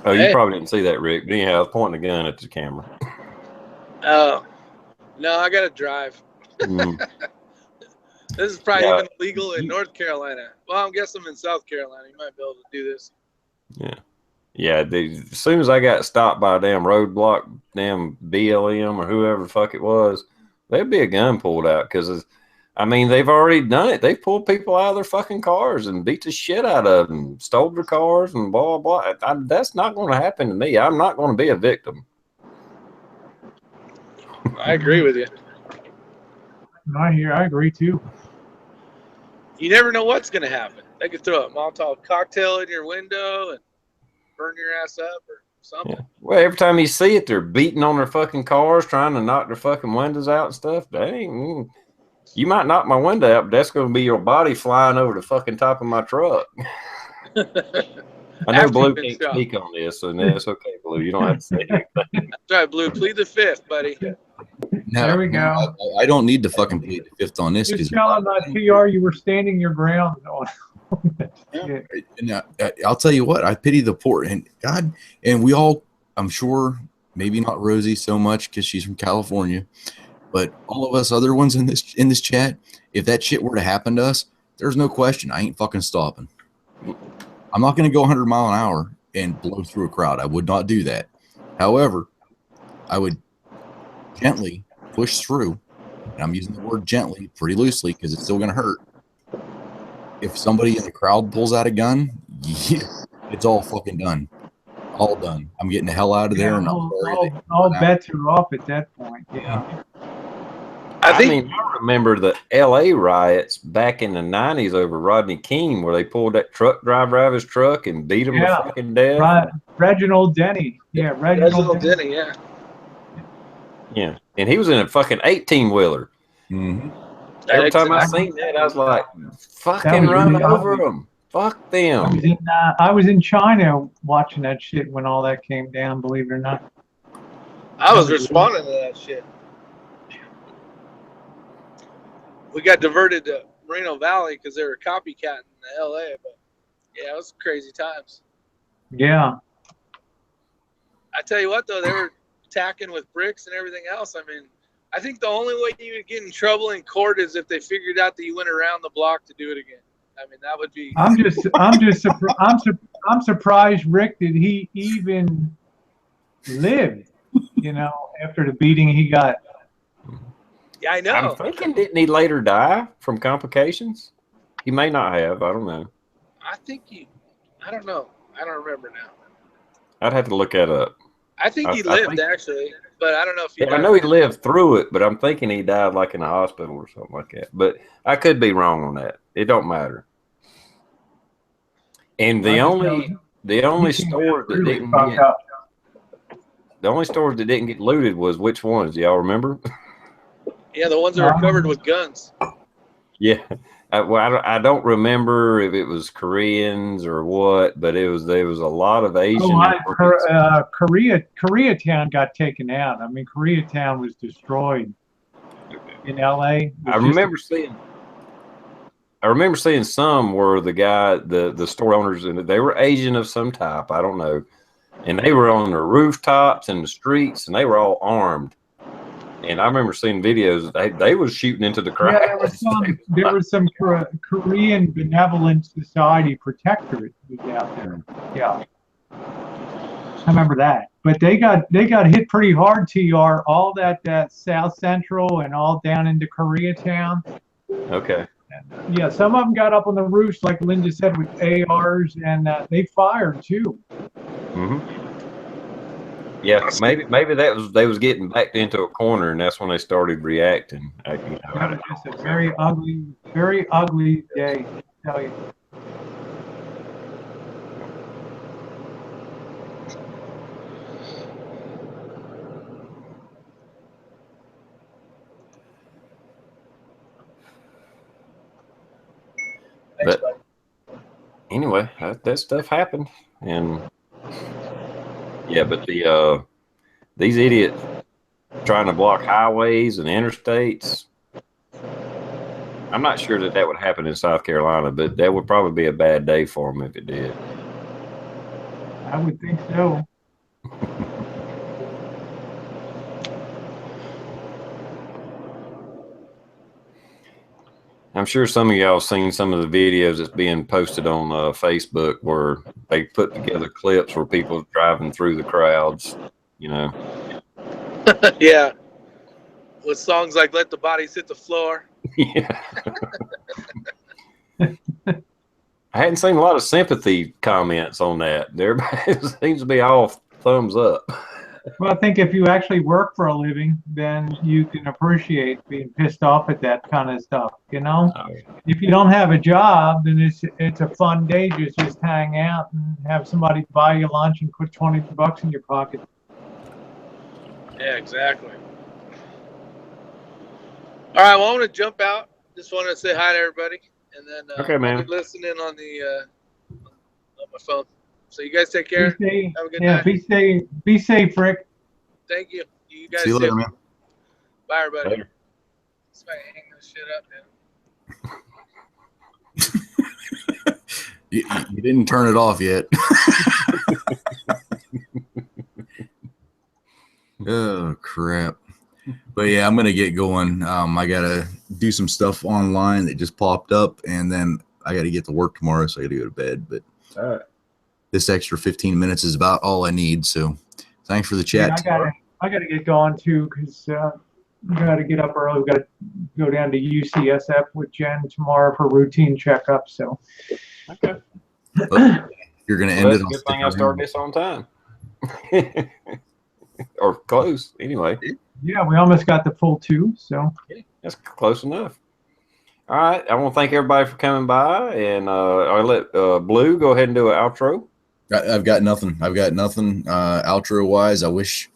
Oh, you probably didn't see that, Rick. But anyhow, I was pointing a gun at the camera. Oh, no, I got to drive. This is probably Yeah. even legal in North Carolina. Well, I'm guessing in South Carolina, you might be able to do this. Yeah. Yeah, as soon as I got stopped by a damn roadblock, damn BLM or whoever the fuck it was, there'd be a gun pulled out because, I mean, they've already done it. They've pulled people out of their fucking cars and beat the shit out of them, stole their cars and blah, blah, blah. That's not going to happen to me. I'm not going to be a victim. I agree with you. I agree too. You never know what's going to happen. They could throw a Molotov cocktail in your window and burn your ass up or something. Yeah. Well, every time you see it, they're beating on their fucking cars, trying to knock their fucking windows out and stuff. That ain't, you might knock my window out, but that's going to be your body flying over the fucking top of my truck. I know Blue can't speak on this, so that's okay, Blue. You don't have to say anything. That's right, Blue. Plead the fifth, buddy. There we go. I don't need to fucking plead the fifth on this. Just tell them TR you were standing your ground on. And I'll tell you what, I pity the poor and God, and we all, I'm sure, maybe not Rosie so much because she's from California, but all of us other ones in this chat, if that shit were to happen to us, there's no question I ain't fucking stopping. I'm not going to go 100 mile an hour and blow through a crowd. I would not do that. However, I would gently push through, and I'm using the word gently pretty loosely because it's still going to hurt. If somebody in the crowd pulls out a gun, yeah, it's all fucking done. All done. I'm getting the hell out of there. Yeah, and all bets are off at that point. Yeah. I remember the L.A. riots back in the 90s over Rodney King where they pulled that truck driver out of his truck and beat him to fucking death. Reginald Denny. Yeah, Reginald Denny, yeah. Yeah, and he was in a fucking 18-wheeler. Mm-hmm. Every time I seen that, I was like, fucking run over them. Fuck them. I was in China watching that shit when all that came down, believe it or not. I was responding to that shit. We got diverted to Moreno Valley because they were copycatting the LA, but yeah, it was crazy times. Yeah. I tell you what, though, they were attacking with bricks and everything else. I mean, I think the only way you would get in trouble in court is if they figured out that you went around the block to do it again. I mean, that would be. I'm surprised, Rick, that he even lived. You know, after the beating he got. Yeah, I know. I'm thinking, didn't he later die from complications? He may not have. I don't know. I don't know. I don't remember now. I'd have to look that up. I think he lived, actually, but I don't know if he died. I know he lived through it, but I'm thinking he died like in a hospital or something like that. But I could be wrong on that. It don't matter. And the only store that didn't get the only stores that didn't get looted was which ones? Do y'all remember? Yeah, the ones that were covered with guns. Yeah. I don't remember if it was Koreans or what, but there was a lot of Asian. Koreatown got taken out. I mean, Koreatown was destroyed in LA. I remember seeing some where the store owners, and they were Asian of some type, I don't know, and they were on the rooftops and the streets, and they were all armed. And I remember seeing videos. They was shooting into the crowd. Yeah, there was some Korean Benevolent Society protectorate was out there. Yeah, I remember that. But they got hit pretty hard. TR, all that South Central and all down into Koreatown. Okay. Yeah, some of them got up on the roofs, like Linda said, with ARs, and they fired too. Mm-hmm. Yeah, maybe they was getting backed into a corner, and that's when they started reacting. That was just a very ugly day, I tell you. But anyway, that stuff happened, and yeah, but these idiots trying to block highways and interstates. I'm not sure that would happen in South Carolina, but that would probably be a bad day for them if it did. I would think so. I'm sure some of y'all have seen some of the videos that's being posted on Facebook where they put together clips where people are driving through the crowds, you know. Yeah. With songs like "Let the Bodies Hit the Floor." Yeah. I hadn't seen a lot of sympathy comments on that. Everybody seems to be all thumbs up. Well, I think if you actually work for a living, then you can appreciate being pissed off at that kind of stuff, you know? Oh, If you don't have a job, then it's a fun day to just hang out and have somebody buy you lunch and put $20 in your pocket. Yeah, exactly. All right, well, I'm going to jump out. Just wanted to say hi to everybody. And then okay, man. I'll be listening on my phone. So you guys take care. Be safe. Have a good Yeah, night. be safe, Rick. Thank you. You guys See you later, too. man. Bye, everybody. Later. Let's hang this shit up, man. You didn't turn it off yet. Oh crap. But yeah, I'm gonna get going. I gotta do some stuff online that just popped up, and then I gotta get to work tomorrow, so I gotta go to bed. But All right. this extra 15 minutes is about all I need. So thanks for the chat. Yeah, I gotta get going too, because we gotta get up early. We gotta go down to UCSF with Jen tomorrow for routine checkup. So Okay. But you're gonna end Well, it. that's a good thing I started this on time. Or close, anyway. yeah, we almost got the full 2. So Yeah, that's close enough. All right. I want to thank everybody for coming by, and I'll let Blue go ahead and do an outro. I've got nothing. Outro wise, I wish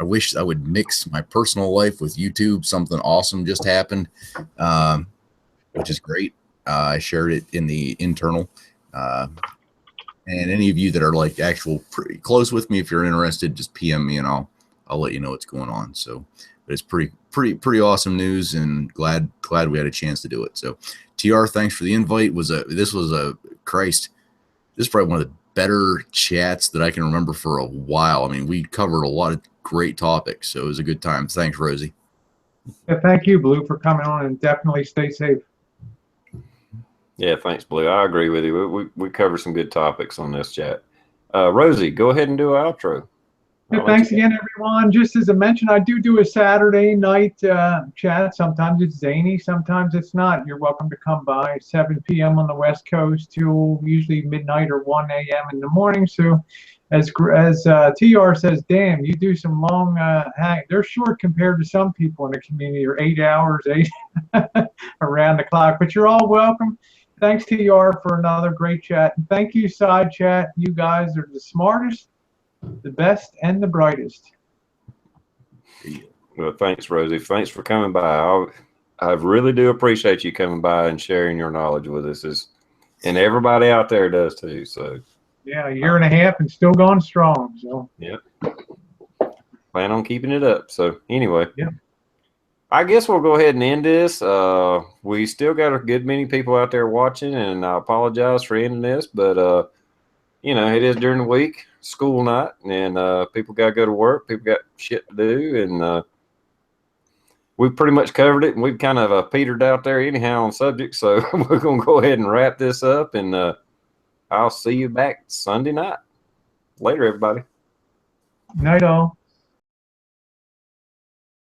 I would mix my personal life with YouTube. Something awesome just happened, which is great. I shared it in the internal. And any of you that are like actual pretty close with me, if you're interested, just PM me and I'll let you know what's going on. So, but it's pretty awesome news, and glad we had a chance to do it. So, TR, thanks for the invite. This was probably one of the better chats that I can remember for a while. I mean, we covered a lot of great topics, so it was a good time. Thanks, Rosie. yeah, thank you, Blue, for coming on, and definitely stay safe. Yeah, thanks, Blue. I agree with you. We covered some good topics on this chat. Rosie, go ahead and do an outro. Yeah, thanks again, everyone. Just as I mentioned, I do a Saturday night chat. Sometimes it's zany, sometimes it's not. You're welcome to come by 7 p.m. on the West Coast till usually midnight or 1 a.m. in the morning. So as TR says, damn, you do some long hang. They're short compared to some people in the community, or 8 hours, 8 around the clock. But you're all welcome. Thanks, TR, for another great chat. And thank you, Side Chat. You guys are the smartest, the best, and the brightest. Well, thanks, Rosie. Thanks for coming by. I really do appreciate you coming by and sharing your knowledge with us. And everybody out there does too. So yeah, a year and a half and still going strong. So yeah, plan on keeping it up. So anyway, yeah. I guess we'll go ahead and end this. We still got a good many people out there watching, and I apologize for ending this, but you know, it is during the week, school night, and people got to go to work. People got shit to do, and we pretty much covered it, and we've kind of petered out there anyhow on subject. So we're going to go ahead and wrap this up, and I'll see you back Sunday night. Later, everybody. Night all.